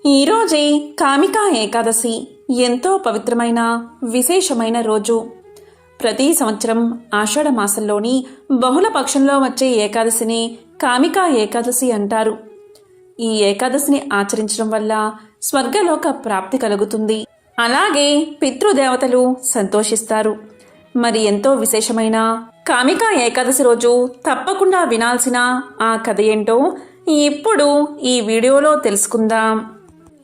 ఈరోజే కామికా ఏకాదశి ఎంతో పవిత్రమైన విశేషమైన రోజు. ప్రతి సంవత్సరం ఆషాఢ మాసంలోని బహుళ పక్షంలో వచ్చే ఏకాదశిని కామికా ఏకాదశి అంటారు. ఈ ఏకాదశిని ఆచరించడం వల్ల స్వర్గలోక ప్రాప్తి కలుగుతుంది. అలాగే పితృదేవతలు సంతోషిస్తారు. మరి ఎంతో విశేషమైన కామికా ఏకాదశి రోజు తప్పకుండా వినాల్సిన ఆ కథ ఏంటో ఇప్పుడు ఈ వీడియోలో తెలుసుకుందాం.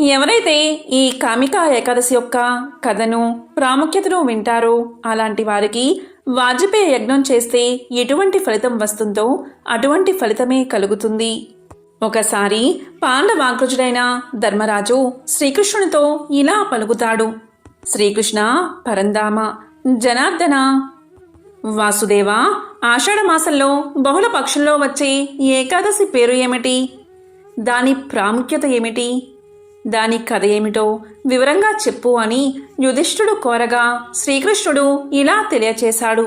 ఎవరైతే ఈ కామికా ఏకాదశి యొక్క కథను ప్రాముఖ్యతను వింటారో అలాంటి వారికి వాజపేయ యజ్ఞం చేస్తే ఎటువంటి ఫలితం వస్తుందో అటువంటి ఫలితమే కలుగుతుంది. ఒకసారి పాండవాగ్రజుడైన ధర్మరాజు శ్రీకృష్ణునితో ఇలా పలుకుతాడు. శ్రీకృష్ణ పరంధామ జనార్దన వాసుదేవ, ఆషాఢ మాసంలో బహుళ పక్షంలో వచ్చే ఏకాదశి పేరు ఏమిటి? దాని ప్రాముఖ్యత ఏమిటి? దాని కథ ఏమిటో వివరంగా చెప్పు అని యుధిష్ఠుడు కోరగా శ్రీకృష్ణుడు ఇలా తెలియచేశాడు.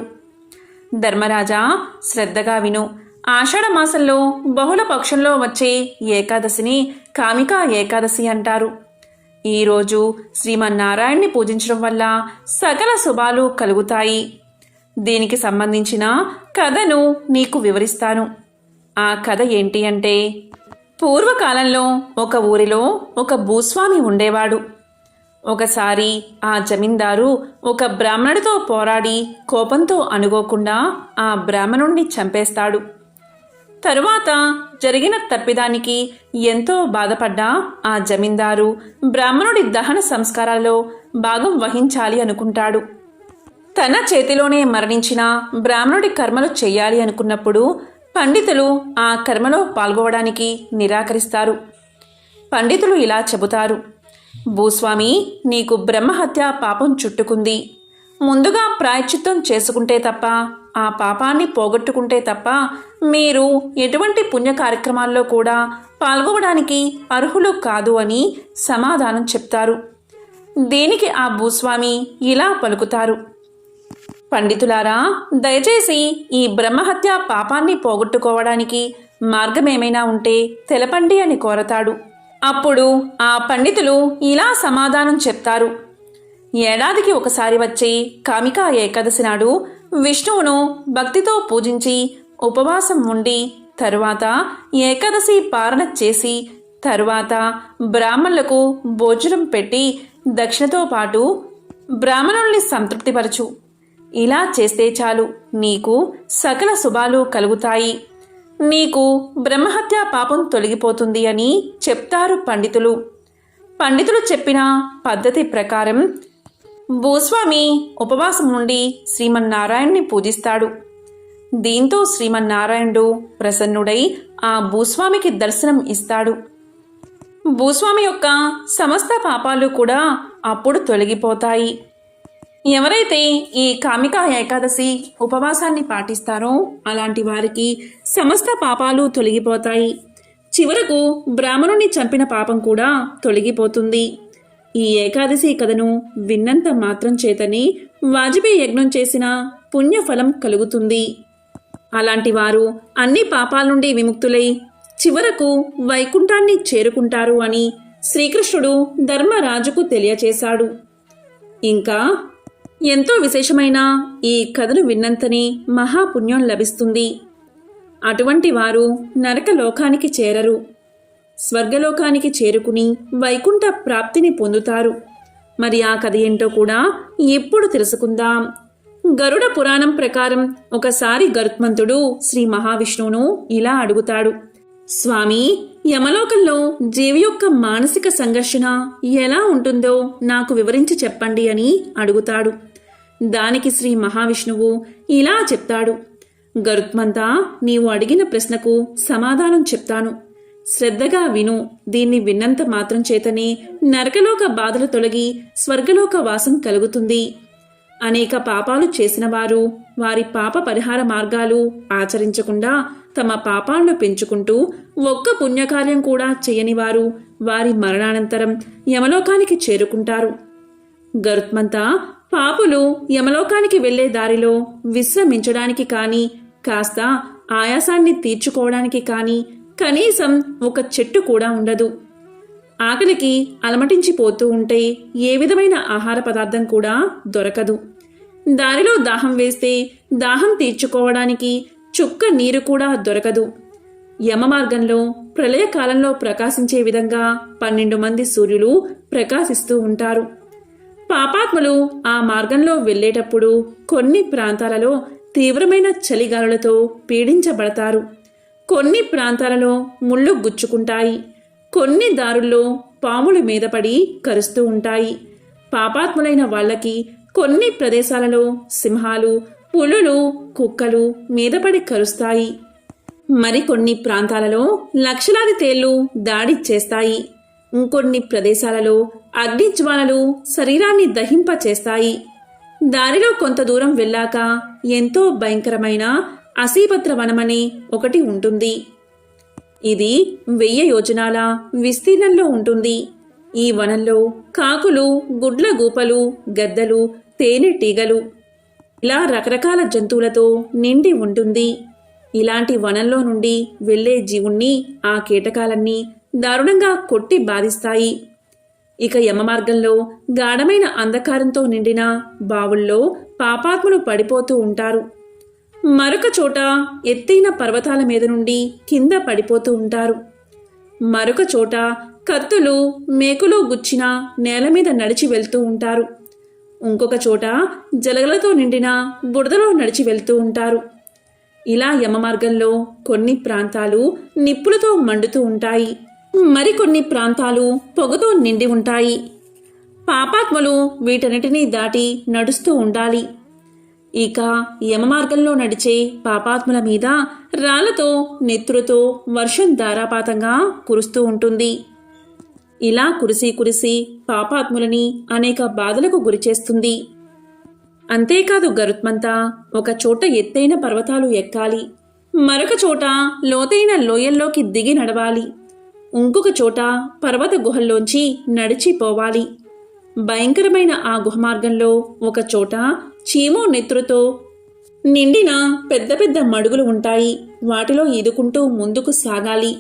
ధర్మరాజా, శ్రద్ధగా విను. ఆషాఢ మాసంలో బహుళ పక్షంలో వచ్చే ఏకాదశిని కామికా ఏకాదశి అంటారు. ఈరోజు శ్రీమన్నారాయణ్ణి పూజించడం వల్ల సకల శుభాలు కలుగుతాయి. దీనికి సంబంధించిన కథను నీకు వివరిస్తాను. ఆ కథ ఏంటి అంటే, పూర్వకాలంలో ఒక ఊరిలో ఒక భూస్వామి ఉండేవాడు. ఒకసారి ఆ జమీందారు ఒక బ్రాహ్మణుడితో పోరాడి కోపంతో అనుకోకుండా ఆ బ్రాహ్మణుణ్ణి చంపేస్తాడు. తరువాత జరిగిన తప్పిదానికి ఎంతో బాధపడ్డ ఆ జమీందారు బ్రాహ్మణుడి దహన సంస్కారాల్లో భాగం వహించాలి అనుకుంటాడు. తన చేతిలోనే మరణించిన బ్రాహ్మణుడి కర్మలు చెయ్యాలి అనుకున్నప్పుడు పండితులు ఆ కర్మలో పాల్గొవడానికి నిరాకరిస్తారు. పండితులు ఇలా చెబుతారు, భూస్వామి, నీకు బ్రహ్మహత్య పాపం చుట్టుకుంది. ముందుగా ప్రాయశ్చిత్తం చేసుకుంటే తప్ప, ఆ పాపాన్ని పోగొట్టుకుంటే తప్ప మీరు ఎటువంటి పుణ్య కార్యక్రమాల్లో కూడా పాల్గొవడానికి అర్హులు కాదు అని సమాధానం చెప్తారు. దీనికి ఆ భూస్వామి ఇలా పలుకుతారు, పండితులారా, దయచేసి ఈ బ్రహ్మహత్య పాపాన్ని పోగొట్టుకోవడానికి మార్గమేమైనా ఉంటే తెలపండి అని కోరతాడు. అప్పుడు ఆ పండితులు ఇలా సమాధానం చెప్తారు. ఏడాదికి ఒకసారి వచ్చే కామికా ఏకాదశి నాడు విష్ణువును భక్తితో పూజించి ఉపవాసం ఉండి తరువాత ఏకాదశి పారణ చేసి తరువాత బ్రాహ్మణులకు భోజనం పెట్టి దక్షిణతో పాటు బ్రాహ్మణుల్ని సంతృప్తిపరచు. ఇలా చేస్తే చాలు, నీకు సకల శుభాలు కలుగుతాయి. నీకు బ్రహ్మహత్య పాపం తొలగిపోతుంది అని చెప్తారు పండితులు. పండితులు చెప్పిన పద్ధతి ప్రకారం భూస్వామి ఉపవాసం ఉండి శ్రీమన్నారాయణ్ణి పూజిస్తాడు. దీంతో శ్రీమన్నారాయణుడు ప్రసన్నుడై ఆ భూస్వామికి దర్శనం ఇస్తాడు. భూస్వామి యొక్క సమస్త పాపాలు కూడా అప్పుడు తొలగిపోతాయి. ఎవరైతే ఈ కామికా ఏకాదశి ఉపవాసాన్ని పాటిస్తారో అలాంటి వారికి సమస్త పాపాలు తొలగిపోతాయి. చివరకు బ్రాహ్మణుని చంపిన పాపం కూడా తొలగిపోతుంది. ఈ ఏకాదశి కథను విన్నంత మాత్రం చేతనే వాజపేయ యజ్ఞం చేసిన పుణ్యఫలం కలుగుతుంది. అలాంటి వారు అన్ని పాపాల నుండి విముక్తులై చివరకు వైకుంఠాన్ని చేరుకుంటారు అని శ్రీకృష్ణుడు ధర్మరాజుకు తెలియచేశాడు. ఇంకా ఎంతో విశేషమైన ఈ కథను విన్నంతనే మహాపుణ్యం లభిస్తుంది. అటువంటి వారు నరకలోకానికి చేరరు, స్వర్గలోకానికి చేరుకుని వైకుంఠ ప్రాప్తిని పొందుతారు. మరి ఆ కథ ఏంటో కూడా ఇప్పుడు తెలుసుకుందాం. గరుడ పురాణం ప్రకారం ఒకసారి గరుత్మంతుడు శ్రీ మహావిష్ణువును ఇలా అడుగుతాడు, స్వామి, యమలోకంలో జీవి యొక్క మానసిక సంఘర్షణ ఎలా ఉంటుందో నాకు వివరించి చెప్పండి అని అడుగుతాడు. దానికి శ్రీ మహావిష్ణువు ఇలా చెప్తాడు, గరుత్మంతా, నీవు అడిగిన ప్రశ్నకు సమాధానం చెప్తాను. శ్రద్ధగా విను. దీన్ని విన్నంత మాత్రం చేతనే నరకలోక బాధలు తొలగి స్వర్గలోక వాసం కలుగుతుంది. అనేక పాపాలు చేసిన వారు వారి పాప పరిహార మార్గాలు ఆచరించకుండా తమ పాపాలను పెంచుకుంటూ ఒక్క పుణ్యకార్యం కూడా చేయని వారు వారి మరణానంతరం యమలోకానికి చేరుకుంటారు. గరుత్మంతా, పాపులు యమలోకానికి వెళ్లే దారిలో విశ్రమించడానికి కానీ కాస్త ఆయాసాన్ని తీర్చుకోవడానికి కానీ కనీసం ఒక చెట్టు కూడా ఉండదు. ఆకలికి అలమటించిపోతూ ఉంటే ఏ విధమైన ఆహార పదార్థం కూడా దొరకదు. దారిలో దాహం వేస్తే దాహం తీర్చుకోవడానికి చుక్క నీరు కూడా దొరకదు. యమమార్గంలో ప్రళయకాలంలో ప్రకాశించే విధంగా 12 మంది సూర్యులు ప్రకాశిస్తూ ఉంటారు. పాపాత్ములు ఆ మార్గంలో వెళ్ళేటప్పుడు కొన్ని ప్రాంతాలలో తీవ్రమైన చలిగాలులతో పీడించబడతారు. కొన్ని ప్రాంతాలలో ముళ్ళు గుచ్చుకుంటాయి. కొన్ని దారుల్లో పాములు మీద పడి కరుస్తూ ఉంటాయి. పాపాత్ములైన వాళ్ళకి కొన్ని ప్రదేశాలలో సింహాలు, పులులు, కుక్కలు మీదపడి కరుస్తాయి. మరికొన్ని ప్రాంతాలలో లక్షలాది తేళ్లు దాడి చేస్తాయి. ఇంకొన్ని ప్రదేశాలలో అగ్నిజ్వాలలు శరీరాన్ని దహింపచేస్తాయి. దారిలో కొంత దూరం వెళ్ళాక ఎంతో భయంకరమైన అసీపత్ర వనమని ఒకటి ఉంటుంది. ఇది 1000 యోజనాల విస్తీర్ణంలో ఉంటుంది. ఈ వనంలో కాకులు, గుడ్ల గూపలు, గద్దలు, తేనెటీగలు ఇలా రకరకాల జంతువులతో నిండి ఉంటుంది. ఇలాంటి వనంలో నుండి వెళ్లే జీవుణ్ణి ఆ కీటకాలన్నీ దారుణంగా కొట్టి బాధిస్తాయి. ఇక యమమార్గంలో గాఢమైన అంధకారంతో నిండిన బావుల్లో పాపాత్ములు పడిపోతూ ఉంటారు. మరొక చోట ఎత్తైన పర్వతాల మీద నుండి కింద పడిపోతూ ఉంటారు. మరొక చోట కత్తులు, మేకులు గుచ్చిన నేల మీద నడిచి వెళ్తూ ఉంటారు. ఇంకొక చోట జలగలతో నిండిన బురదలో నడిచి వెళ్తూ ఉంటారు. ఇలా యమమార్గంలో కొన్ని ప్రాంతాలు నిప్పులతో మండుతూ ఉంటాయి. మరికొన్ని ప్రాంతాలు పొగతో నిండి ఉంటాయి. పాపాత్ములు వీటన్నిటినీ దాటి నడుస్తూ ఉండాలి. ఇక యమమార్గంలో నడిచే పాపాత్ముల మీద రాళ్లతో, నెత్తురుతో వర్షం ధారాపాతంగా కురుస్తూ ఉంటుంది. ఇలా కురిసి కురిసి పాపాత్ములని అనేక బాధలకు గురిచేస్తుంది. అంతేకాదు గరుత్మంతా ఒక చోట ఎత్తైన పర్వతాలు ఎక్కాలి. మరొక చోట లోతైన లోయల్లోకి దిగి నడవాలి. ఇంకొక చోట పర్వత గుహల్లోంచి నడిచిపోవాలి. భయంకరమైన ఆ గుహమార్గంలో ఒక చోట చీము, నెత్తురుతో నిండిన పెద్ద పెద్ద మడుగులు ఉంటాయి. వాటిలో ఈదుకుంటూ ముందుకు సాగాలి.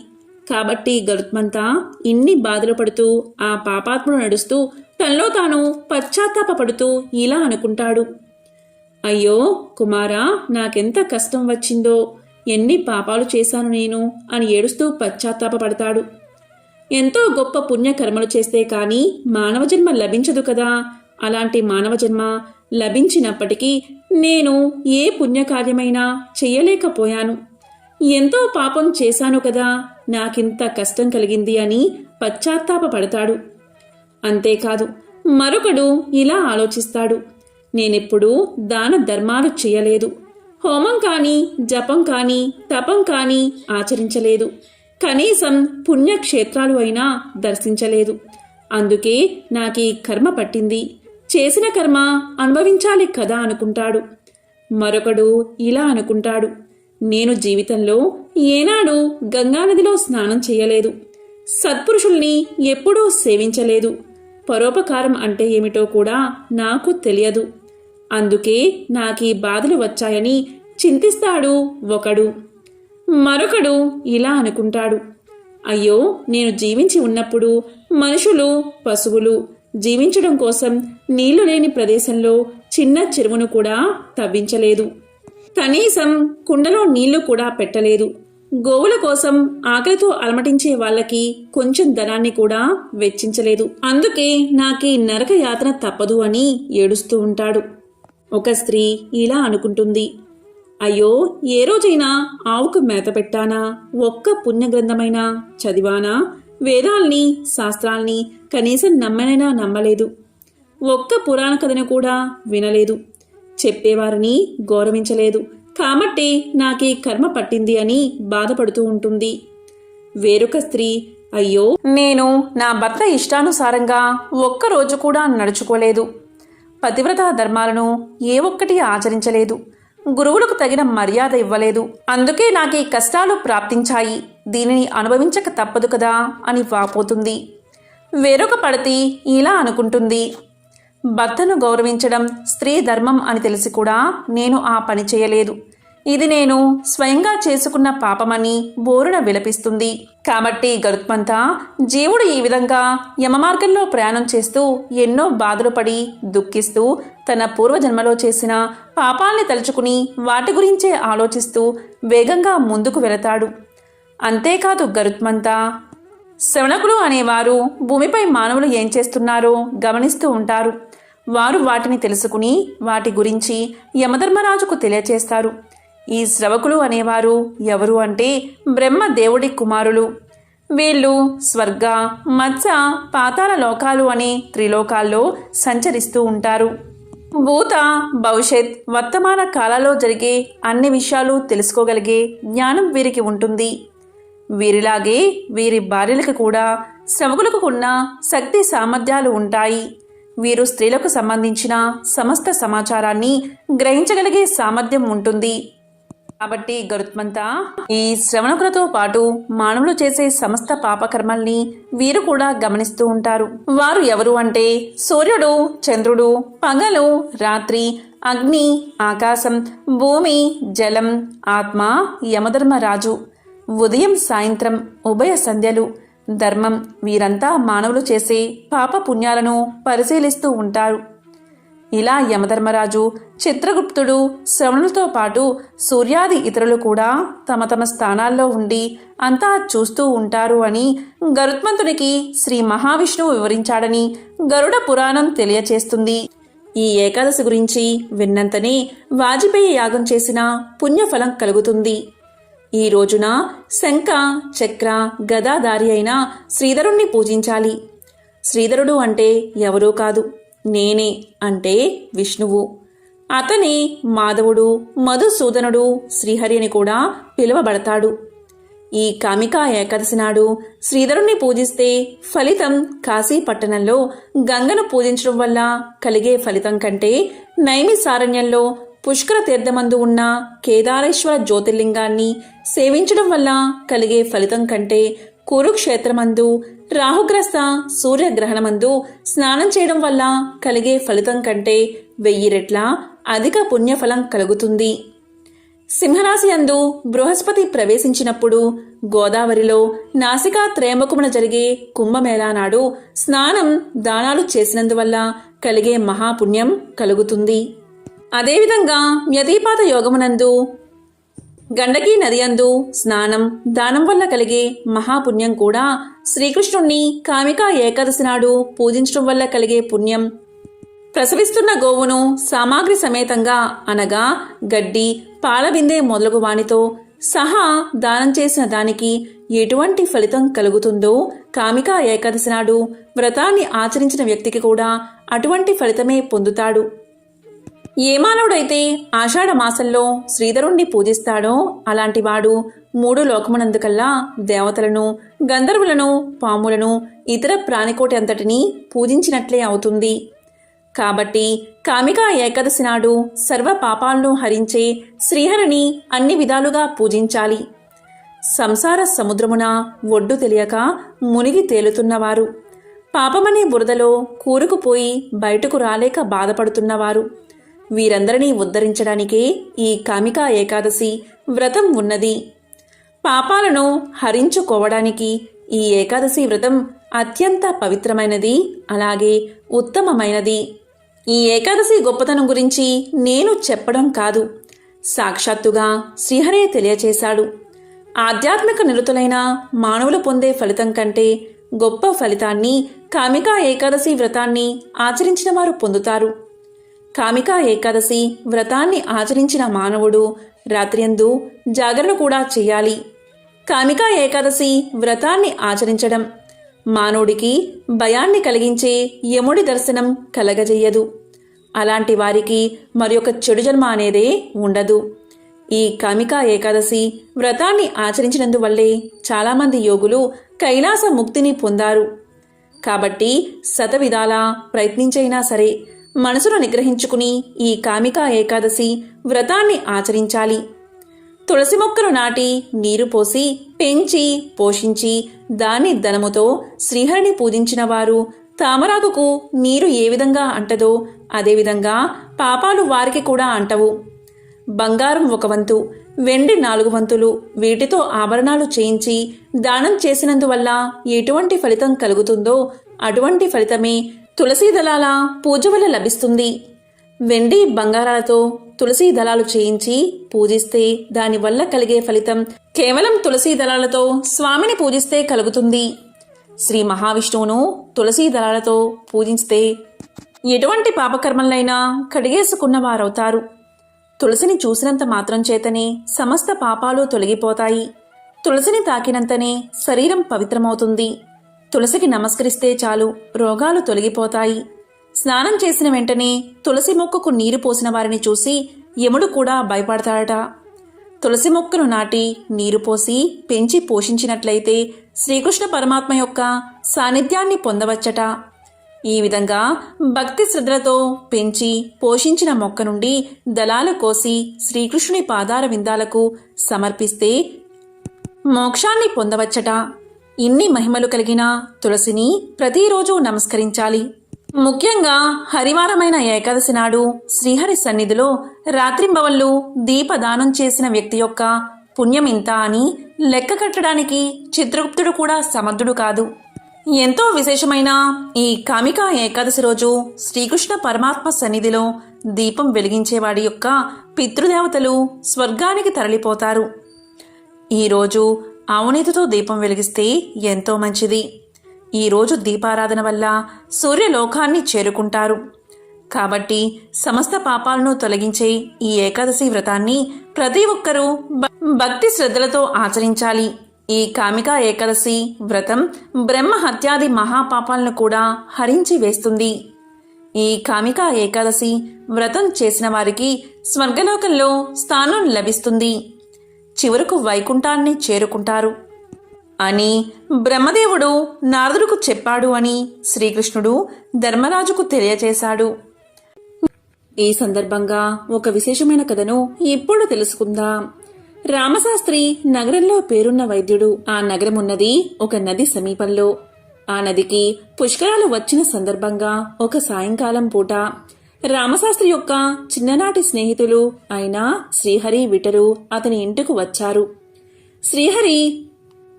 కాబట్టి గరుత్మంతా ఇన్ని బాధలు పడుతూ ఆ పాపాత్ముడు నడుస్తూ తనలో తాను పశ్చాత్తాపడుతూ ఇలా అనుకుంటాడు. అయ్యో కుమారా, నాకెంత కష్టం వచ్చిందో, ఎన్ని పాపాలు చేశాను నేను అని ఏడుస్తూ పశ్చాత్తాపడతాడు. ఎంతో గొప్ప పుణ్యకర్మలు చేస్తే కానీ మానవ జన్మ లభించదు కదా. అలాంటి మానవ జన్మ లభించినప్పటికీ నేను ఏ పుణ్యకార్యమైనా చెయ్యలేకపోయాను. ఎంతో పాపం చేశాను కదా, నాకింత కష్టం కలిగింది అని పశ్చాత్తాపడతాడు. అంతేకాదు మరొకడు ఇలా ఆలోచిస్తాడు. నేనెప్పుడూ దాన ధర్మాలు చేయలేదు. హోమం కానీ, జపం కానీ, తపం కానీ ఆచరించలేదు. కనీసం పుణ్యక్షేత్రాలు అయినా దర్శించలేదు. అందుకే నాకీ కర్మ పట్టింది. చేసిన కర్మ అనుభవించాలి కదా అనుకుంటాడు. మరొకడు ఇలా అనుకుంటాడు. నేను జీవితంలో ఏనాడు గంగానదిలో స్నానం చేయలేదు. సత్పురుషుల్ని ఎప్పుడూ సేవించలేదు. పరోపకారం అంటే ఏమిటో కూడా నాకు తెలియదు. అందుకే నాకీ బాధలు వచ్చాయని చింతిస్తాడు ఒకడు. మరొకడు ఇలా అనుకుంటాడు. అయ్యో, నేను జీవించి ఉన్నప్పుడు మనుషులు, పశువులు జీవించడం కోసం నీళ్లు లేని ప్రదేశంలో చిన్న చెరువును కూడా తవ్వించలేదు. కనీసం కుండలో నీళ్లు కూడా పెట్టలేదు. గోవుల కోసం ఆకలితో అలమటించే వాళ్ళకి కొంచెం ధనాన్ని కూడా వెచ్చించలేదు. అందుకే నాకీ నరక యాతన తప్పదు అని ఏడుస్తూ ఉంటాడు. ఒక స్త్రీ ఇలా అనుకుంటుంది. అయ్యో, ఏ రోజైనా ఆవుకు మేత పెట్టానా? ఒక్క పుణ్యగ్రంథమైనా చదివానా? వేదాల్ని, శాస్త్రాల్ని కనీసం నమ్మనైనా నమ్మలేదు. ఒక్క పురాణ కథను కూడా వినలేదు. చెప్పేవారిని గౌరవించలేదు. కాబట్టి నాకీ కర్మ పట్టింది అని బాధపడుతూ ఉంటుంది. వేరొక స్త్రీ, అయ్యో, నేను నా భర్త ఇష్టానుసారంగా ఒక్కరోజు కూడా నడుచుకోలేదు. పతివ్రత ధర్మాలను ఏ ఒక్కటి ఆచరించలేదు. గురువులకు తగిన మర్యాద ఇవ్వలేదు. అందుకే నాకీ కష్టాలు ప్రాప్తించాయి. దీనిని అనుభవించక తప్పదు కదా అని వాపోతుంది. వేరొక పడతి ఇలా అనుకుంటుంది. భర్తను గౌరవించడం స్త్రీ ధర్మం అని తెలిసి కూడా నేను ఆ పని చేయలేదు. ఇది నేను స్వయంగా చేసుకున్న పాపమని బోరున విలపిస్తుంది. కాబట్టి గరుత్మంత, జీవుడు ఈ విధంగా యమమార్గంలో ప్రయాణం చేస్తూ ఎన్నో బాధలు పడి దుఃఖిస్తూ తన పూర్వజన్మలో చేసిన పాపాల్ని తలుచుకుని వాటి గురించే ఆలోచిస్తూ వేగంగా ముందుకు వెళతాడు. అంతేకాదు గరుత్మంత, శ్రవణకులు అనేవారు భూమిపై మానవులు ఏం చేస్తున్నారో గమనిస్తూ ఉంటారు. వారు వాటిని తెలుసుకుని వాటి గురించి యమధర్మరాజుకు తెలియచేస్తారు. ఈ శ్రవకులు అనేవారు ఎవరు అంటే బ్రహ్మ దేవుడి కుమారులు. వీళ్ళు స్వర్గ, మత్స్య, పాతాళ లోకాలు అనే త్రిలోకాల్లో సంచరిస్తూ ఉంటారు. భూత, భవిష్యత్, వర్తమాన కాలాల్లో జరిగే అన్ని విషయాలు తెలుసుకోగలిగే జ్ఞానం వీరికి ఉంటుంది. వీరిలాగే వీరి భార్యలకు కూడా శ్రవకులకు ఉన్న శక్తి సామర్థ్యాలు ఉంటాయి. వీరు స్త్రీలకు సంబంధించిన సమస్త సమాచారాన్ని గ్రహించగలిగే సామర్థ్యం ఉంటుంది. కాబట్టి గరుత్మంత, ఈ శ్రవణకులతో పాటు మానవులు చేసే సమస్త పాపకర్మల్ని వీరు కూడా గమనిస్తూ ఉంటారు. వారు ఎవరు అంటే సూర్యుడు, చంద్రుడు, పగలు, రాత్రి, అగ్ని, ఆకాశం, భూమి, జలం, ఆత్మ, యమధర్మరాజు, ఉదయం సాయంత్రం ఉభయ సంధ్యలు, ధర్మం, వీరంతా మానవులు చేసే పాప పుణ్యాలను పరిశీలిస్తూ ఉంటారు. ఇలా యమధర్మరాజు, చిత్రగుప్తుడు, శ్రవణులతో పాటు సూర్యాది ఇతరులు కూడా తమ తమ స్థానాల్లో ఉండి అంతా చూస్తూ ఉంటారు అని గరుత్మంతునికి శ్రీ మహావిష్ణువు వివరించాడని గరుడ పురాణం తెలియచేస్తుంది. ఈ ఏకాదశి గురించి విన్నంతనే వాజపేయి యాగం చేసిన పుణ్యఫలం కలుగుతుంది. ఈ రోజున శంఖ, చక్ర, గదాధారి అయిన శ్రీధరుణ్ణి పూజించాలి. శ్రీధరుడు అంటే ఎవరూ కాదు, నేనే అంటే విష్ణువు. అతనే మాధవుడు, మధుసూదనుడు, శ్రీహరి అని కూడా పిలువబడతాడు. ఈ కామికా ఏకాదశి నాడు శ్రీధరుణ్ణి పూజిస్తే ఫలితం కాశీ పట్టణంలో గంగను పూజించడం వల్ల కలిగే ఫలితం కంటే నైమిసారణ్యంలో పుష్కర తీర్థమందు ఉన్న కేదారేశ్వర జ్యోతిర్లింగాన్ని సేవించడం వల్ల కలిగే ఫలితం కంటే కురుక్షేత్రమందు రాహుగ్రస్త సూర్యగ్రహణమందు స్నానం చేయడం వల్ల కలిగే ఫలితం కంటే 1000 రెట్ల అధిక పుణ్యఫలం కలుగుతుంది. సింహరాశి యందు బృహస్పతి ప్రవేశించినప్పుడు గోదావరిలో నాసికా త్రయంబకమున జరిగే కుంభమేళా నాడు స్నానం, దానాలు చేసినందువల్ల కలిగే మహాపుణ్యం కలుగుతుంది. అదేవిధంగా వ్యతిపాత యోగమునందు గండకీ నది యందు స్నానం, దానం వల్ల కలిగే మహాపుణ్యం కూడా శ్రీకృష్ణుణ్ణి కామికా ఏకాదశి నాడు పూజించడం వల్ల కలిగే పుణ్యం, ప్రసవిస్తున్న గోవును సామాగ్రి సమేతంగా అనగా గడ్డి, పాలబిందె మొదలగు వానితో సహా దానం చేసిన దానికి ఎటువంటి ఫలితం కలుగుతుందో కామికా ఏకాదశి నాడు వ్రతాన్ని ఆచరించిన వ్యక్తికి కూడా అటువంటి ఫలితమే పొందుతాడు. ఏ మానవుడైతే ఆషాఢ మాసంలో శ్రీధరుణ్ణి పూజిస్తాడో అలాంటి వాడు 3 లోకమునందుకల్లా దేవతలను, గంధర్వులను, పాములను, ఇతర ప్రాణికోటి అంతటినీ పూజించినట్లే అవుతుంది. కాబట్టి కామికా ఏకాదశి నాడు సర్వ పాపాలను హరించే శ్రీహరిని అన్ని విధాలుగా పూజించాలి. సంసార సముద్రమున ఒడ్డు తెలియక మునిగి తేలుతున్నవారు, పాపమనే బురదలో కూరుకుపోయి బయటకు రాలేక బాధపడుతున్నవారు, వీరందరినీ ఉద్ధరించడానికే ఈ కామికా ఏకాదశి వ్రతం ఉన్నది. పాపాలను హరించుకోవడానికి ఈ ఏకాదశి వ్రతం అత్యంత పవిత్రమైనది, అలాగే ఉత్తమమైనది. ఈ ఏకాదశి గొప్పతనం గురించి నేను చెప్పడం కాదు, సాక్షాత్తుగా శ్రీహరే తెలియచేశాడు. ఆధ్యాత్మిక నిరతులైన మానవులు పొందే ఫలితం కంటే గొప్ప ఫలితాన్ని కామికా ఏకాదశి వ్రతాన్ని ఆచరించిన వారు పొందుతారు. కామికా ఏకాదశి వ్రతాన్ని ఆచరించిన మానవుడు రాత్రియందు జాగరణ కూడా చెయ్యాలి. కామికా ఏకాదశి వ్రతాన్ని ఆచరించడం మానవుడికి భయాన్ని కలిగించే యముడి దర్శనం కలగజేయదు. అలాంటి వారికి మరొక చెడు జన్మ అనేదే ఉండదు. ఈ కామికా ఏకాదశి వ్రతాన్ని ఆచరించినందువల్లే చాలామంది యోగులు కైలాస ముక్తిని పొందారు. కాబట్టి శతవిధాలా ప్రయత్నించైనా సరే మనసును నిగ్రహించుకుని ఈ కామికా ఏకాదశి వ్రతాన్ని ఆచరించాలి. తులసి మొక్కలు నాటి నీరు పోసి పెంచి పోషించి దాని ధనముతో శ్రీహరిని పూజించిన వారు తామరాకుకు నీరు ఏ విధంగా అంటదో అదేవిధంగా పాపాలు వారికి కూడా అంటవు. బంగారం 1 వంతు, వెండి 4 వంతులు వీటితో ఆభరణాలు చేయించి దానం చేసినందువల్ల ఎటువంటి ఫలితం కలుగుతుందో అటువంటి ఫలితమే తులసీ దళాల పూజ వల్ల లభిస్తుంది. వెండి బంగారాలతో తులసీ దళాలు చేయించి పూజిస్తే దానివల్ల కలిగే ఫలితం కేవలం తులసీ దళాలతో స్వామిని పూజిస్తే కలుగుతుంది. శ్రీ మహావిష్ణువును తులసీ దళాలతో పూజిస్తే ఎటువంటి పాపకర్మలైనా కడిగేసుకున్న వారవుతారు. తులసిని చూసినంత మాత్రం చేతనే సమస్త పాపాలు తొలగిపోతాయి. తులసిని తాకినంతనే శరీరం పవిత్రమవుతుంది. తులసికి నమస్కరిస్తే చాలు రోగాలు తొలగిపోతాయి. స్నానం చేసిన వెంటనే తులసి మొక్కకు నీరు పోసిన వారిని చూసి యముడు కూడా భయపడతాడట. తులసి మొక్కను నాటి నీరు పోసి పెంచి పోషించినట్లయితే శ్రీకృష్ణ పరమాత్మ యొక్క సాన్నిధ్యాన్ని పొందవచ్చట. ఈ విధంగా భక్తి శ్రద్ధలతో పెంచి పోషించిన మొక్క నుండి దళాలు కోసి శ్రీకృష్ణుని పాదార విందాలకు సమర్పిస్తే మోక్షాన్ని పొందవచ్చట. ఇన్ని మహిమలు కలిగిన తులసిని ప్రతిరోజు నమస్కరించాలి. ముఖ్యంగా హరివారమైన ఏకాదశి నాడు శ్రీహరి సన్నిధిలో రాత్రింబవళ్ళు దీపదానం చేసిన వ్యక్తి యొక్క పుణ్యం ఇంత అని లెక్క కట్టడానికి చిత్రగుప్తుడు కూడా సమర్థుడు కాదు. ఎంతో విశేషమైన ఈ కామికా ఏకాదశి రోజు శ్రీకృష్ణ పరమాత్మ సన్నిధిలో దీపం వెలిగించేవాడి యొక్క పితృదేవతలు స్వర్గానికి తరలిపోతారు. ఈరోజు ఆవునేతితో దీపం వెలిగిస్తే ఎంతో మంచిది. ఈరోజు దీపారాధన వల్ల సూర్యలోకాన్ని చేరుకుంటారు. కాబట్టి సమస్త పాపాలను తొలగించే ఈ ఏకాదశి వ్రతాన్ని ప్రతి ఒక్కరూ భక్తి శ్రద్ధలతో ఆచరించాలి. ఈ కామికా ఏకాదశి వ్రతం బ్రహ్మ హత్యాది మహాపాపాలను కూడా హరించి వేస్తుంది. ఈ కామికా ఏకాదశి వ్రతం చేసిన వారికి స్వర్గలోకంలో స్థానం లభిస్తుంది. చివరకు వైకుంఠాన్ని చేరుకుంటారు అని బ్రహ్మదేవుడు నారదుడుకు చెప్పాడు అని శ్రీకృష్ణుడు ధర్మరాజుకు తెలియచేశాడు. ఈ సందర్భంగా ఒక విశేషమైన కథను ఇప్పుడు తెలుసుకుందాం. రామశాస్త్రి నగరంలో పేరున్న వైద్యుడు. ఆ నగరం ఉన్నది ఒక నది సమీపంలో. ఆ నదికి పుష్కరాలు వచ్చిన సందర్భంగా ఒక సాయంకాలం పూట రామశాస్త్రి యొక్క చిన్ననాటి స్నేహితులు అయిన శ్రీహరి విఠలు అతని ఇంటికి వచ్చారు. శ్రీహరి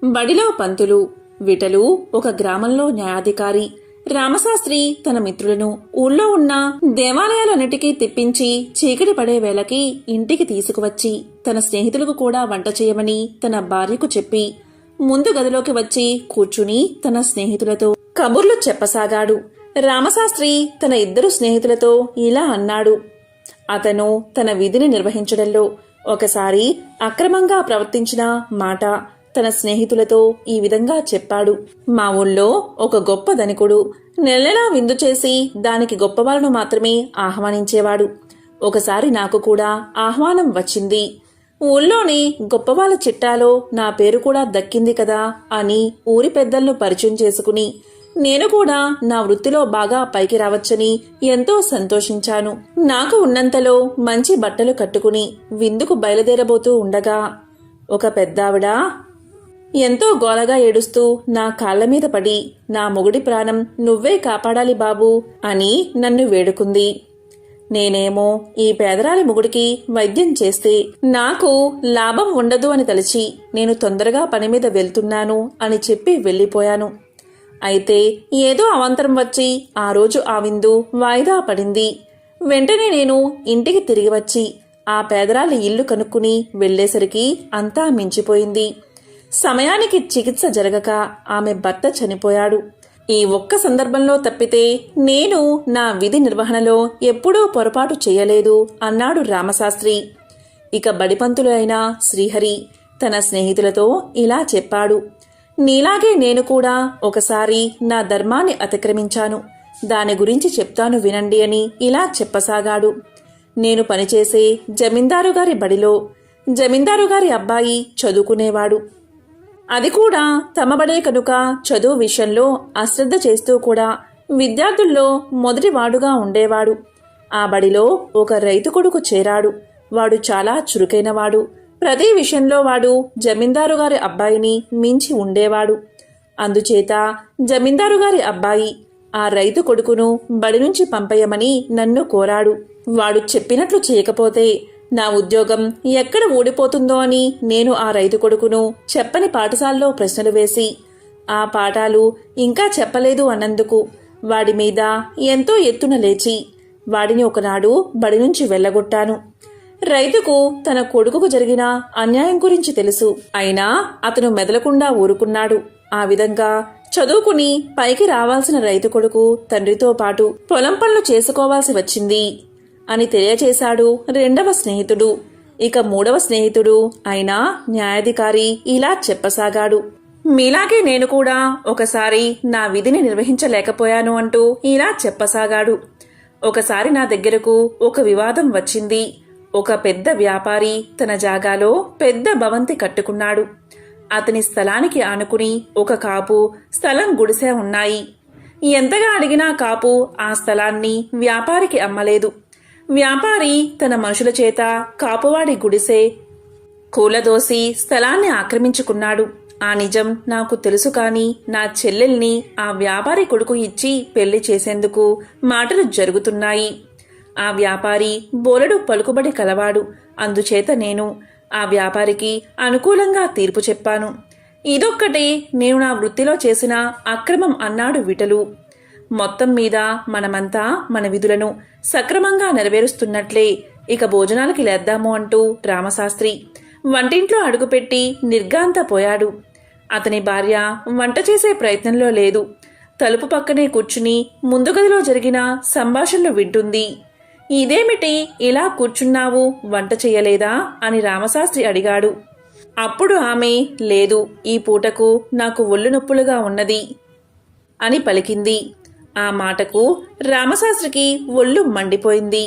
బడిలో పంతులు, విఠలు ఒక గ్రామంలో న్యాయాధికారి. రామశాస్త్రి తన మిత్రులను ఊళ్ళో ఉన్న దేవాలయాలన్నిటికీ తిప్పించి చీకటి పడే వేళకి ఇంటికి తీసుకువచ్చి తన స్నేహితులకు కూడా వంట చేయమని తన భార్యకు చెప్పి ముందు గదిలోకి వచ్చి కూర్చుని తన స్నేహితులతో కబుర్లు చెప్పసాగాడు. రామశాస్త్రి తన 2 స్నేహితులతో ఇలా అన్నాడు. అతను తన విధిని నిర్వహించడంలో ఒకసారి అక్రమంగా ప్రవర్తించిన మాట తన స్నేహితులతో ఈ విధంగా చెప్పాడు. మా ఊళ్ళో ఒక గొప్ప ధనికుడు నెలలా విందు చేసి దానికి గొప్పవాళ్ళను మాత్రమే ఆహ్వానించేవాడు. ఒకసారి నాకు కూడా ఆహ్వానం వచ్చింది. ఊళ్ళోని గొప్పవాళ్ళ చిట్టాలో నా పేరు కూడా దక్కింది కదా అని ఊరి పెద్దలను పరిచయం చేసుకుని నేను కూడా నా వృత్తిలో బాగా పైకి రావచ్చని ఎంతో సంతోషించాను. నాకు ఉన్నంతలో మంచి బట్టలు కట్టుకుని విందుకు బయలుదేరబోతూ ఉండగా ఒక పెద్దావిడ ఎంతో గోలగా ఏడుస్తూ నా కాళ్ల మీద పడి నా మొగుడి ప్రాణం నువ్వే కాపాడాలి బాబూ అని నన్ను వేడుకుంది. నేనేమో ఈ పేదరాలి మొగుడికి వైద్యం చేస్తే నాకు లాభం ఉండదు అని తలచి నేను తొందరగా పని మీద వెళ్తున్నాను అని చెప్పి వెళ్ళిపోయాను. అయితే ఏదో అవాంతరం వచ్చి ఆ రోజు ఆ విందు వాయిదా పడింది. వెంటనే నేను ఇంటికి తిరిగి వచ్చి ఆ పేదరాలి ఇల్లు కనుక్కుని వెళ్లేసరికి అంతా మించిపోయింది. సమయానికి చికిత్స జరగక ఆమె భర్త చనిపోయాడు. ఈ ఒక్క సందర్భంలో తప్పితే నేను నా విధి నిర్వహణలో ఎప్పుడూ పొరపాటు చేయలేదు అన్నాడు రామశాస్త్రి. ఇక బడిపంతులు అయిన శ్రీహరి తన స్నేహితులతో ఇలా చెప్పాడు. నీలాగే నేను కూడా ఒకసారి నా ధర్మాన్ని అతిక్రమించాను. దాని గురించి చెప్తాను వినండి అని ఇలా చెప్పసాగాడు. నేను పనిచేసే జమీందారుగారి బడిలో జమీందారుగారి అబ్బాయి చదువుకునేవాడు. అది కూడా తమ బడే కనుక చదువు విషయంలో అశ్రద్ధ చేస్తూ కూడా విద్యార్థుల్లో మొదటివాడుగా ఉండేవాడు. ఆ బడిలో ఒక రైతు కొడుకు చేరాడు. వాడు చాలా చురుకైనవాడు. ప్రతి విషయంలో వాడు జమీందారుగారి అబ్బాయిని మించి ఉండేవాడు. అందుచేత జమీందారుగారి అబ్బాయి ఆ రైతు కొడుకును బడి నుంచి పంపేయమని నన్ను కోరాడు. వాడు చెప్పినట్లు చేయకపోతే నా ఉద్యోగం ఎక్కడ ఊడిపోతుందో అని నేను ఆ రైతు కొడుకును చెప్పని పాఠశాలలో ప్రశ్నలు వేసి ఆ పాఠాలు ఇంకా చెప్పలేదు అన్నందుకు వాడి మీద ఎంతో ఎత్తున లేచి వాడిని ఒకనాడు బడి నుంచి వెళ్ళగొట్టాను. రైతుకు తన కొడుకుకు జరిగిన అన్యాయం గురించి తెలుసు. అయినా అతను మెదలకుండా ఊరుకున్నాడు. ఆ విధంగా చదువుకుని పైకి రావాల్సిన రైతు కొడుకు తండ్రితో పాటు పొలం పనులు చేసుకోవాల్సి వచ్చింది అని తెలియచేశాడు రెండవ స్నేహితుడు. ఇక మూడవ స్నేహితుడు అయినా న్యాయాధికారి ఇలా చెప్పసాగాడు. మీలాగే నేను కూడా ఒకసారి నా విధిని నిర్వహించలేకపోయాను అంటూ ఇలా చెప్పసాగాడు. ఒకసారి నా దగ్గరకు ఒక వివాదం వచ్చింది. ఒక పెద్ద వ్యాపారి తన జాగాలో పెద్ద భవంతి కట్టుకున్నాడు. అతని స్థలానికి ఆనుకుని ఒక కాపు స్థలం గుడిసె ఉన్నాయి. ఎంతగా అడిగినా కాపు ఆ స్థలాన్ని వ్యాపారికి అమ్మలేదు. వ్యాపారి తన మనుషుల చేత కాపువాడి గుడిసె కూలదోసి స్థలాన్ని ఆక్రమించుకున్నాడు. ఆ నిజం నాకు తెలుసు. కాని నా చెల్లెల్ని ఆ వ్యాపారి కొడుకు ఇచ్చి పెళ్లి చేసేందుకు మాటలు జరుగుతున్నాయి. ఆ వ్యాపారి బోలెడు పలుకుబడి కలవాడు. అందుచేత నేను ఆ వ్యాపారికి అనుకూలంగా తీర్పు చెప్పాను. ఇదొక్కటే నేను నా వృత్తిలో చేసిన అక్రమం అన్నాడు విఠలు. మొత్తం మీద మనమంతా మన విధులను సక్రమంగా నెరవేరుస్తున్నట్లే. ఇక భోజనాలకి లేద్దాము అంటూ రామశాస్త్రి వంటింట్లో అడుగుపెట్టి నిర్గాంతపోయాడు. అతని భార్య వంట చేసే ప్రయత్నంలో లేదు. తలుపు పక్కనే కూర్చుని ముందు గదిలో జరిగిన సంభాషణలు వింటుంది. ఇదేమిటి ఇలా కూర్చున్నావు, వంట చెయ్యలేదా అని రామశాస్త్రి అడిగాడు. అప్పుడు ఆమె లేదు, ఈ పూటకు నాకు ఒళ్ళు నొప్పులుగా ఉన్నది అని పలికింది. ఆ మాటకు రామశాస్త్రికి ఒళ్ళు మండిపోయింది.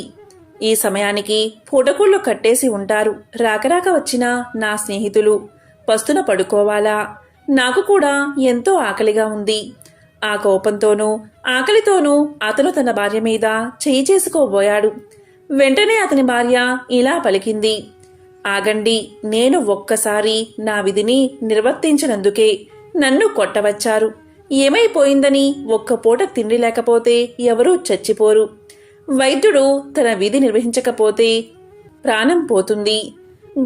ఈ సమయానికి పూటకూళ్ళు కట్టేసి ఉంటారు. రాకరాక వచ్చిన నా స్నేహితులు పస్తున పడుకోవాలా? నాకు కూడా ఎంతో ఆకలిగా ఉంది. ఆ కోపంతోనూ ఆకలితోనూ అతను తన భార్య మీద చేయి చేసుకోబోయాడు. వెంటనే అతని భార్య ఇలా పలికింది. ఆగండి, నేను ఒక్కసారి నా విధిని నిర్వర్తించినందుకే నన్ను కొట్టవచ్చారు. ఏమైపోయిందని ఒక్క పూట తిండి లేకపోతే ఎవరూ చచ్చిపోరు. వైద్యుడు తన విధి నిర్వహించకపోతే ప్రాణం పోతుంది.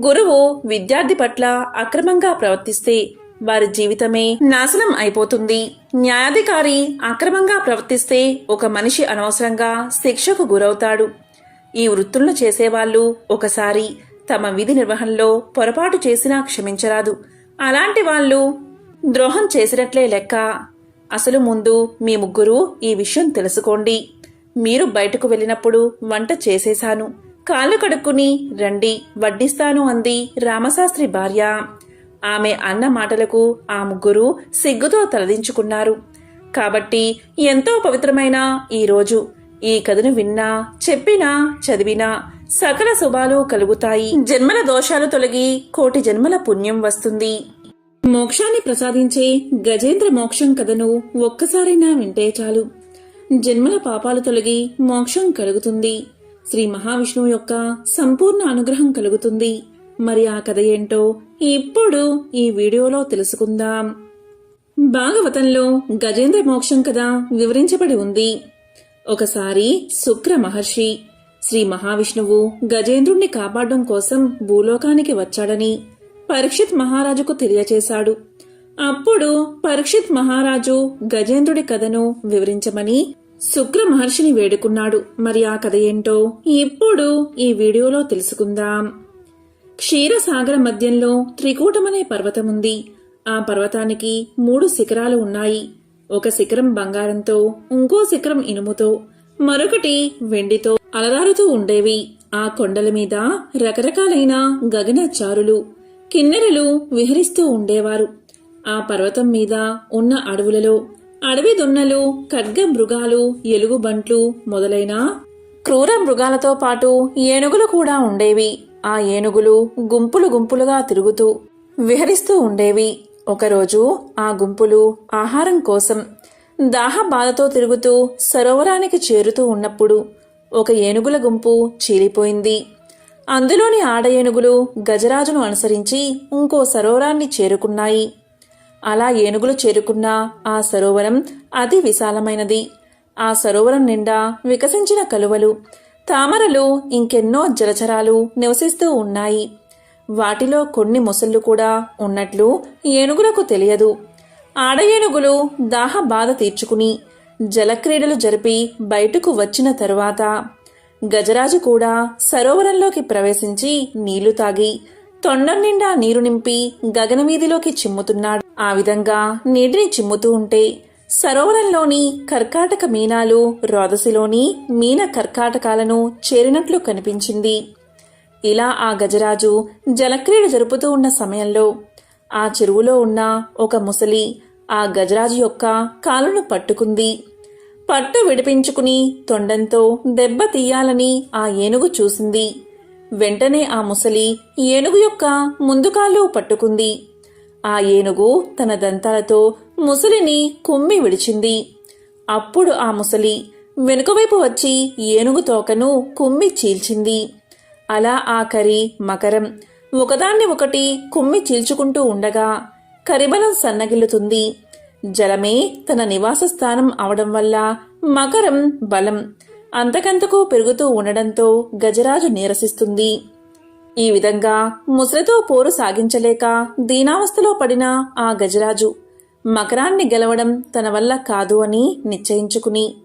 గురువు విద్యార్థి పట్ల అక్రమంగా ప్రవర్తిస్తే వారి జీవితమే నాశనం అయిపోతుంది. న్యాయాధికారి అక్రమంగా ప్రవర్తిస్తే ఒక మనిషి అనవసరంగా శిక్షకు గురవుతాడు. ఈ వృత్తులను చేసేవాళ్లు ఒకసారి తమ విధి నిర్వహణలో పొరపాటు చేసినా క్షమించరాదు. అలాంటి వాళ్ళు ద్రోహం చేసినట్లే లెక్క. అసలు ముందు మీ ముగ్గురు ఈ విషయం తెలుసుకోండి. మీరు బయటకు వెళ్ళినప్పుడు వంట చేసేశాను, కాళ్ళు కడుక్కుని రండి, వడ్డిస్తాను అంది రామశాస్త్రి భార్య. ఆమె అన్న మాటలకు ఆ ముగ్గురు సిగ్గుతో తలదించుకున్నారు. కాబట్టి ఎంతో పవిత్రమైన ఈ రోజు ఈ కథను విన్నా, చెప్పినా, చదివినా సకల శుభాలు కలుగుతాయి. జన్మల దోషాలు తొలగి కోటి జన్మల పుణ్యం వస్తుంది. మోక్షాన్ని ప్రసాదించే గజేంద్ర మోక్షం కథను ఒక్కసారైనా వింటే చాలు. జన్మల పాపాలు తొలగి మోక్షం కలుగుతుంది. శ్రీ మహావిష్ణువు యొక్క సంపూర్ణ అనుగ్రహం కలుగుతుంది. మరి ఆ కథ ఏంటో ఇప్పుడు ఈ వీడియోలో తెలుసుకుందాం. భాగవతంలో గజేంద్ర మోక్షం కథ వివరించబడి ఉంది. ఒకసారి శుక్ర మహర్షి శ్రీ మహావిష్ణువు గజేంద్రుణ్ణి కాపాడడం కోసం భూలోకానికి వచ్చాడని పరీక్షిత్ మహారాజుకు తెలియచేశాడు. అప్పుడు పరీక్షిత్ మహారాజు గజేంద్రుడి కథను వివరించమని శుక్ర మహర్షిని వేడుకున్నాడు. మరి ఆ కథ ఏంటో ఇప్పుడు ఈ వీడియోలో తెలుసుకుందాం. క్షీరసాగర మధ్యంలో త్రికూటమనే పర్వతముంది. ఆ పర్వతానికి 3 శిఖరాలు ఉన్నాయి. ఒక శిఖరం బంగారంతో, ఇంకో శిఖరం ఇనుముతో, మరొకటి వెండితో అలరారుతూ ఉండేవి. ఆ కొండల మీద రకరకాలైన గగనచారులు, కిన్నెరలు విహరిస్తూ ఉండేవారు. ఆ పర్వతం మీద ఉన్న అడవులలో అడవి దున్నలు, ఖడ్గ మృగాలు, ఎలుగుబంట్లు మొదలైన క్రూర మృగాలతో పాటు ఏనుగులు కూడా ఉండేవి. ఆ ఏనుగులు గుంపులు గుంపులుగా తిరుగుతూ విహరిస్తూ ఉండేవి. ఒకరోజు ఆ గుంపులు ఆహారం కోసం దాహ బాధతో తిరుగుతూ సరోవరానికి చేరుతూ ఉన్నప్పుడు ఒక ఏనుగుల గుంపు చీలిపోయింది. అందులోని ఆడ ఏనుగులు గజరాజును అనుసరించి ఇంకో సరోవరాన్ని చేరుకున్నాయి. అలా ఏనుగులు చేరుకున్న ఆ సరోవరం అతి విశాలమైనది. ఆ సరోవరం నిండా వికసించిన కలువలు, తామరలు, ఇంకెన్నో జలచరాలు నివసిస్తూ ఉన్నాయి. వాటిలో కొన్ని మొసళ్ళు కూడా ఉన్నట్లు ఏనుగులకు తెలియదు. ఆడ ఏనుగులు దాహ బాధ తీర్చుకుని జలక్రీడలు జరిపి బయటకు వచ్చిన తరువాత గజరాజు కూడా సరోవరంలోకి ప్రవేశించి నీళ్లు తాగి తొండం నిండా నీరు నింపి గగనవీధిలోకి చిమ్ముతున్నాడు. ఆ విధంగా నీటిని చిమ్ముతూ ఉంటే సరోవరంలోని కర్కాటక మీనాలు రోదసిలోని మీన కర్కాటకాలను చేరినట్లు కనిపించింది. ఇలా ఆ గజరాజు జలక్రీడ జరుపుతూ ఉన్న సమయంలో ఆ చెరువులో ఉన్న ఒక ముసలి ఆ గజరాజు యొక్క కాలును పట్టుకుంది. పట్టు విడిపించుకుని తొండంతో దెబ్బ తీయాలని ఆ ఏనుగు చూసింది. వెంటనే ఆ ముసలి ఏనుగు యొక్క ముందు కాళ్ళు పట్టుకుంది. ఆ ఏనుగు తన దంతాలతో ముసలిని కుమ్మి విడిచింది. అప్పుడు ఆ ముసలి వెనుకవైపు వచ్చి ఏనుగు తోకను కుమ్మి చీల్చింది. అలా ఆ కరి మకరం ఒకదాన్ని ఒకటి కుమ్మి చీల్చుకుంటూ ఉండగా కరిబలం సన్నగిల్లుతుంది. జలమే తన నివాస స్థానం అవడం వల్ల మకరం బలం అంతకంతకు పెరుగుతూ ఉండడంతో గజరాజు నీరసిస్తుంది. ఈ విధంగా ముసలితో పోరు సాగించలేక దీనావస్థలో పడిన ఆ గజరాజు మకరాన్ని గెలవడం తన వల్ల కాదు అని నిశ్చయించుకుని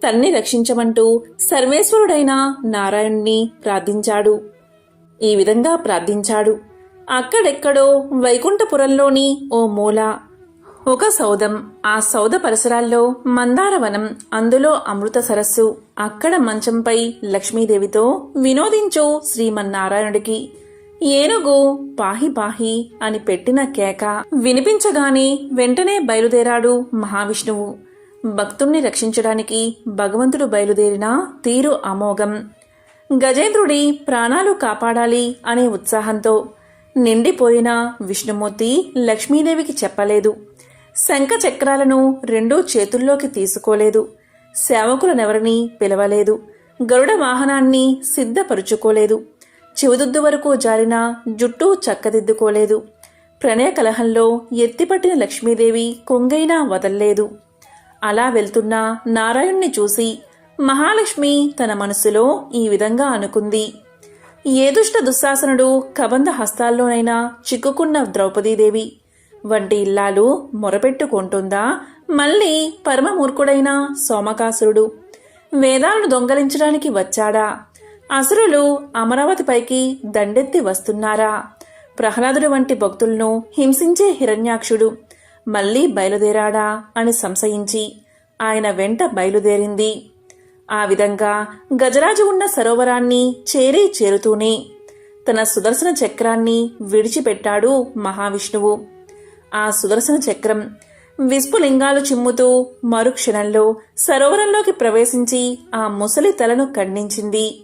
తన్ని రక్షించమంటూ సర్వేశ్వరుడైన నారాయణుణ్ణి ప్రార్థించాడు. ఈ విధంగా ప్రార్థించాడు. అక్కడెక్కడో వైకుంఠపురంలోని ఓ మూల ఒక సౌధం. ఆ సౌధ పరిసరాల్లో మందారవనం, అందులో అమృత సరస్సు. అక్కడ మంచంపై లక్ష్మీదేవితో వినోదించు శ్రీమన్నారాయణుడికి ఏనుగు పాహి పాహి అని పెట్టిన కేక వినిపించగానే వెంటనే బయలుదేరాడు మహావిష్ణువు. భక్తుణ్ణి రక్షించడానికి భగవంతుడు బయలుదేరిన తీరు అమోఘం. గజేంద్రుడి ప్రాణాలు కాపాడాలి అనే ఉత్సాహంతో నిండిపోయిన విష్ణుమూర్తి లక్ష్మీదేవికి చెప్పలేదు. శంఖ చక్రాలను రెండూ చేతుల్లోకి తీసుకోలేదు. సేవకులనెవరినీ పిలవలేదు. గరుడ వాహనాన్ని సిద్ధపరుచుకోలేదు. చివదుద్దు వరకు జారిన జుట్టు చక్కదిద్దుకోలేదు. ప్రణయ కలహంలో ఎత్తిపట్టిన లక్ష్మీదేవి కొంగైనా వదల్లేదు. అలా వెళ్తున్న నారాయణ్ణి చూసి మహాలక్ష్మి తన మనసులో ఈ విధంగా అనుకుంది. ఏ దుష్ట దుశ్శాసనుడు కబంధ హస్తాల్లోనైనా చిక్కుకున్న ద్రౌపదీదేవి వంటి ఇల్లాలు మొరపెట్టుకుంటుందా? మళ్ళీ పరమమూర్ఖుడైన సోమకాసురుడు వేదాలను దొంగలించడానికి వచ్చాడా? అసురులు అమరావతిపైకి దండెత్తి వస్తున్నారా? ప్రహ్లాదుడు వంటి భక్తులను హింసించే హిరణ్యాక్షుడు మళ్లీ బయలుదేరాడా అని సంశయించి ఆయన వెంట బయలుదేరింది. ఆ విధంగా గజరాజు ఉన్న సరోవరాన్ని చేరుతూనే తన సుదర్శన చక్రాన్ని విడిచిపెట్టాడు మహావిష్ణువు. ఆ సుదర్శన చక్రం విస్ఫులింగాలు చిమ్ముతూ మరుక్షణంలో సరోవరంలోకి ప్రవేశించి ఆ ముసలి తలను ఖండించింది.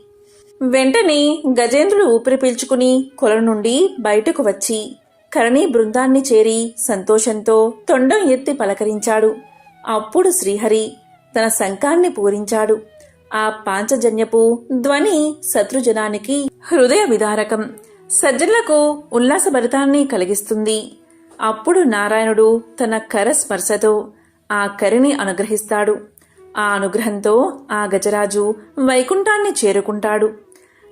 వెంటనే గజేంద్రుడు ఊపిరి పీల్చుకుని కొల నుండి బయటకు వచ్చి కరణీ బృందాన్ని చేరి సంతోషంతో తొండం ఎత్తి పలకరించాడు. అప్పుడు శ్రీహరి తన శంఖాన్ని పూరించాడు. ఆ పాంచజన్యపు ధ్వని శత్రుజనానికి హృదయ విదారకం, సజ్జనులకు ఉల్లాసభరితాన్ని కలిగిస్తుంది. అప్పుడు నారాయణుడు తన కర స్పర్శతో ఆ కరిని అనుగ్రహిస్తాడు. ఆ అనుగ్రహంతో ఆ గజరాజు వైకుంఠాన్ని చేరుకుంటాడు.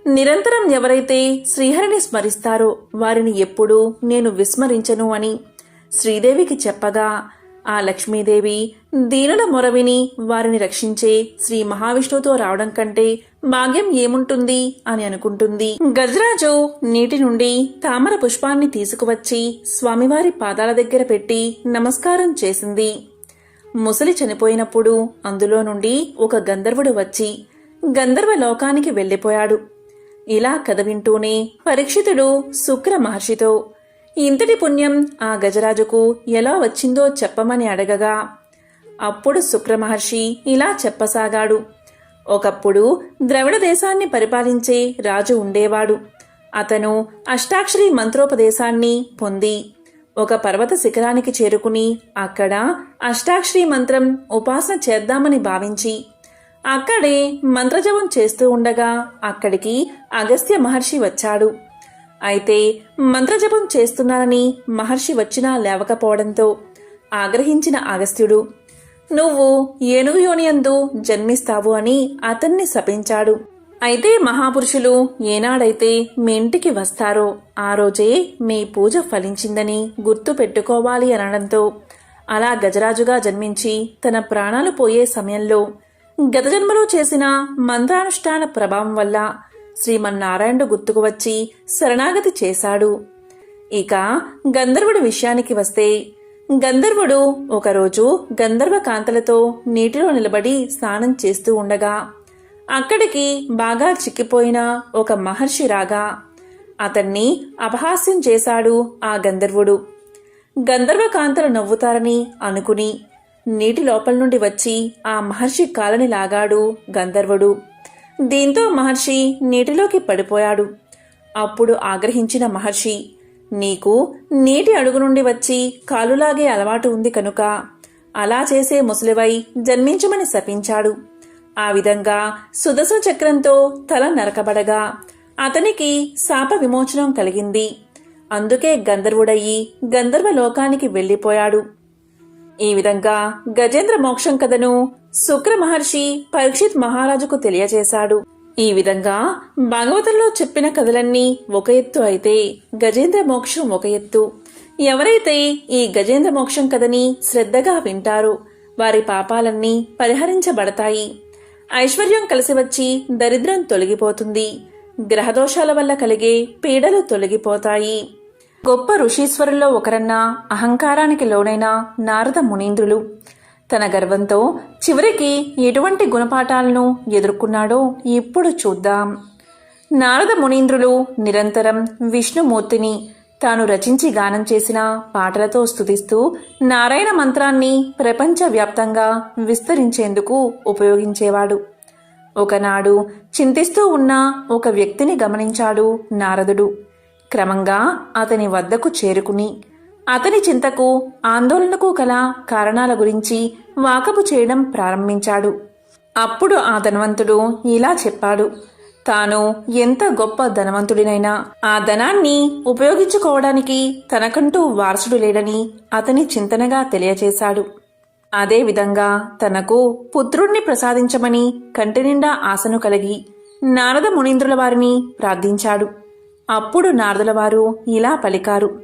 నిరంతరం ఎవరైతే శ్రీహరిని స్మరిస్తారో వారిని ఎప్పుడూ నేను విస్మరించను అని శ్రీదేవికి చెప్పగా ఆ లక్ష్మీదేవి దీనుల మొరవిని వారిని రక్షించే శ్రీ మహావిష్ణువుతో రావడం కంటే భాగ్యం ఏముంటుంది అని అనుకుంటుంది. గజరాజు నీటి నుండి తామర పుష్పాన్ని తీసుకువచ్చి స్వామివారి పాదాల దగ్గర పెట్టి నమస్కారం చేసింది. ముసలి చనిపోయినప్పుడు అందులో నుండి ఒక గంధర్వుడు వచ్చి గంధర్వ లోకానికి వెళ్లిపోయాడు. ఇలా కథ వింటూనే పరీక్షితుడు శుక్ర మహర్షితో ఇంతటి పుణ్యం ఆ గజరాజుకు ఎలా వచ్చిందో చెప్పమని అడగగా అప్పుడు శుక్ర మహర్షి ఇలా చెప్పసాగాడు. ఒకప్పుడు ద్రవిడ దేశాన్ని పరిపాలించే రాజు ఉండేవాడు. అతను అష్టాక్షరి మంత్రోపదేశాన్ని పొంది ఒక పర్వత శిఖరానికి చేరుకుని అక్కడ అష్టాక్షరి మంత్రం ఉపాసన చేద్దామని భావించి అక్కడే మంత్రజపం చేస్తూ ఉండగా అక్కడికి అగస్త్య మహర్షి వచ్చాడు. అయితే మంత్రజపం చేస్తున్నానని మహర్షి వచ్చినా లేవకపోవడంతో ఆగ్రహించిన అగస్త్యుడు నువ్వు ఏనుగు యోనియందు జన్మిస్తావు అని అతన్ని శపించాడు. అయితే మహాపురుషులు ఏనాడైతే మీ ఇంటికి వస్తారో ఆ రోజే మీ పూజ ఫలించిందని గుర్తు పెట్టుకోవాలి అనడంతో అలా గజరాజుగా జన్మించి తన ప్రాణాలు పోయే సమయంలో గత జన్మలో చేసిన మంత్రానుష్ఠాన ప్రభావం వల్ల శ్రీమన్నారాయణుడు గుర్తుకు వచ్చి శరణాగతి చేశాడు. ఇక గంధర్వుడి విషయానికి వస్తే గంధర్వుడు ఒకరోజు గంధర్వ కాంతలతో నీటిలో నిలబడి స్నానం చేస్తూ ఉండగా అక్కడికి బాగా చిక్కిపోయిన ఒక మహర్షి రాగా అతన్ని అపహాస్యం చేశాడు ఆ గంధర్వుడు. గంధర్వ కాంతలు నవ్వుతారని అనుకుని నీటి లోపల నుండి వచ్చి ఆ మహర్షి కాలని లాగాడు గంధర్వుడు. దీంతో మహర్షి నీటిలోకి పడిపోయాడు. అప్పుడు ఆగ్రహించిన మహర్షి, నీకు నీటి అడుగు నుండి వచ్చి కాలులాగే అలవాటు ఉంది కనుక అలా చేసే ముసలివై జన్మించమని శపించాడు. ఆ విధంగా సుదర్శన చక్రంతో తల నరకబడగా అతనికి శాప విమోచనం కలిగింది. అందుకే గంధర్వుడయ్యి గంధర్వ లోకానికి వెళ్లిపోయాడు. ఈ విధంగా గజేంద్ర మోక్షం కథను శుక్ర మహర్షి పరీక్షిత్ మహారాజుకు తెలియజేశాడు. ఈ విధంగా భాగవతంలో చెప్పిన కథలన్నీ ఒక ఎత్తు అయితే గజేంద్ర మోక్షం ఒక ఎత్తు. ఎవరైతే ఈ గజేంద్ర మోక్షం కథని శ్రద్ధగా వింటారో వారి పాపాలన్నీ పరిహరించబడతాయి. ఐశ్వర్యం కలిసి వచ్చి దరిద్రం తొలగిపోతుంది. గ్రహదోషాల వల్ల కలిగే పీడలు తొలగిపోతాయి. గొప్ప ఋషీశ్వరుల్లో ఒకరన్న అహంకారానికి లోనైన నారద మునీంద్రులు తన గర్వంతో చివరికి ఎటువంటి గుణపాఠాలను ఎదుర్కొన్నాడో ఇప్పుడు చూద్దాం. నారద మునీంద్రులు నిరంతరం విష్ణుమూర్తిని తాను రచించి గానం చేసిన పాటలతో స్తుతిస్తూ నారాయణ మంత్రాన్ని ప్రపంచవ్యాప్తంగా విస్తరించేందుకు ఉపయోగించేవాడు. ఒకనాడు చింతిస్తూ ఉన్న ఒక వ్యక్తిని గమనించాడు నారదుడు. క్రమంగా అతని వద్దకు చేరుకుని అతని చింతకు ఆందోళనకు గల కారణాల గురించి వాకబు చేయడం ప్రారంభించాడు. అప్పుడు ఆ ధనవంతుడు ఇలా చెప్పాడు. తాను ఎంత గొప్ప ధనవంతుడినైనా ఆ ధనాన్ని ఉపయోగించుకోవడానికి తనకంటూ వారసుడు లేడని అతని చింతనగా తెలియచేశాడు. అదేవిధంగా తనకు పుత్రుణ్ణి ప్రసాదించమని కంటినిండా ఆశను కలిగి నారద మునీంద్రుల వారిని ప్రార్థించాడు. అప్పుడు నారదుల వారు ఇలా పలికారు.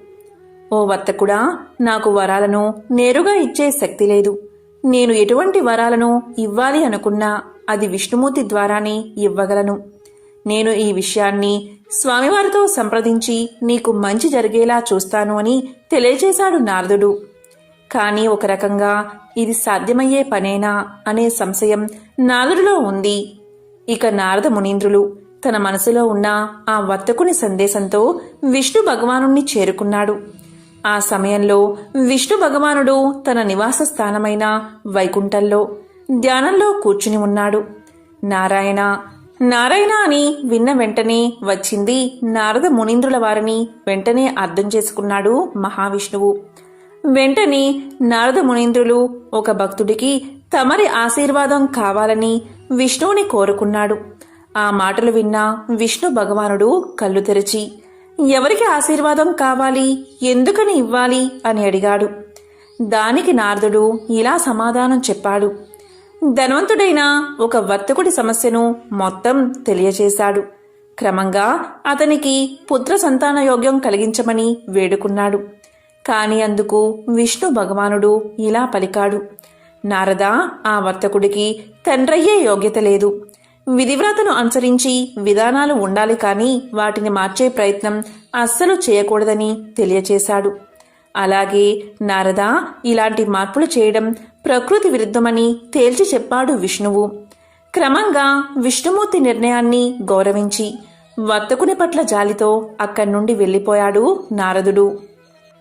ఓ వర్తకుడా, నాకు వరాలను నేరుగా ఇచ్చే శక్తి లేదు. నేను ఎటువంటి వరాలను ఇవ్వాలి అనుకున్నా అది విష్ణుమూర్తి ద్వారానే ఇవ్వగలను. నేను ఈ విషయాన్ని స్వామివారితో సంప్రదించి నీకు మంచి జరిగేలా చూస్తాను అని తెలియజేశాడు నారదుడు. కానీ ఒక రకంగా ఇది సాధ్యమయ్యే పనేనా అనే సంశయం నారదుడిలో ఉంది. ఇక నారద మునీంద్రులు తన మనసులో ఉన్న ఆ వర్తకుని సందేశంతో విష్ణు భగవానుణ్ణి చేరుకున్నాడు. ఆ సమయంలో విష్ణు భగవానుడు తన నివాస స్థానమైన వైకుంఠంలో ధ్యానంలో కూర్చుని ఉన్నాడు. నారాయణ నారాయణ అని విన్న వెంటనే వచ్చింది నారద మునీంద్రుల వారిని వెంటనే అర్థం చేసుకున్నాడు మహావిష్ణువు. వెంటనే నారద మునీంద్రులు ఒక భక్తుడికి తమరి ఆశీర్వాదం కావాలని విష్ణువుని కోరుకున్నాడు. ఆ మాటలు విన్న విష్ణు భగవానుడు కళ్ళు తెరిచి ఎవరికి ఆశీర్వాదం కావాలి, ఎందుకని ఇవ్వాలి అని అడిగాడు. దానికి నారదుడు ఇలా సమాధానం చెప్పాడు. ధనవంతుడైన ఒక వర్తకుడి సమస్యను మొత్తం తెలియచేశాడు. క్రమంగా అతనికి పుత్ర సంతాన యోగ్యం కలిగించమని వేడుకున్నాడు. కాని అందుకు విష్ణు భగవానుడు ఇలా పలికాడు. నారద, ఆ వర్తకుడికి తండ్రయ్యే యోగ్యత లేదు. విధివ్రతను అనుసరించి విధానాలు ఉండాలి కానీ వాటిని మార్చే ప్రయత్నం అస్సలు చేయకూడదని తెలియచేశాడు. అలాగే నారద, ఇలాంటి మార్పులు చేయడం ప్రకృతి విరుద్ధమని తేల్చి చెప్పాడు విష్ణువు. క్రమంగా విష్ణుమూర్తి నిర్ణయాన్ని గౌరవించి వర్తకుని పట్ల జాలితో అక్కడి నుండి వెళ్లిపోయాడు నారదుడు.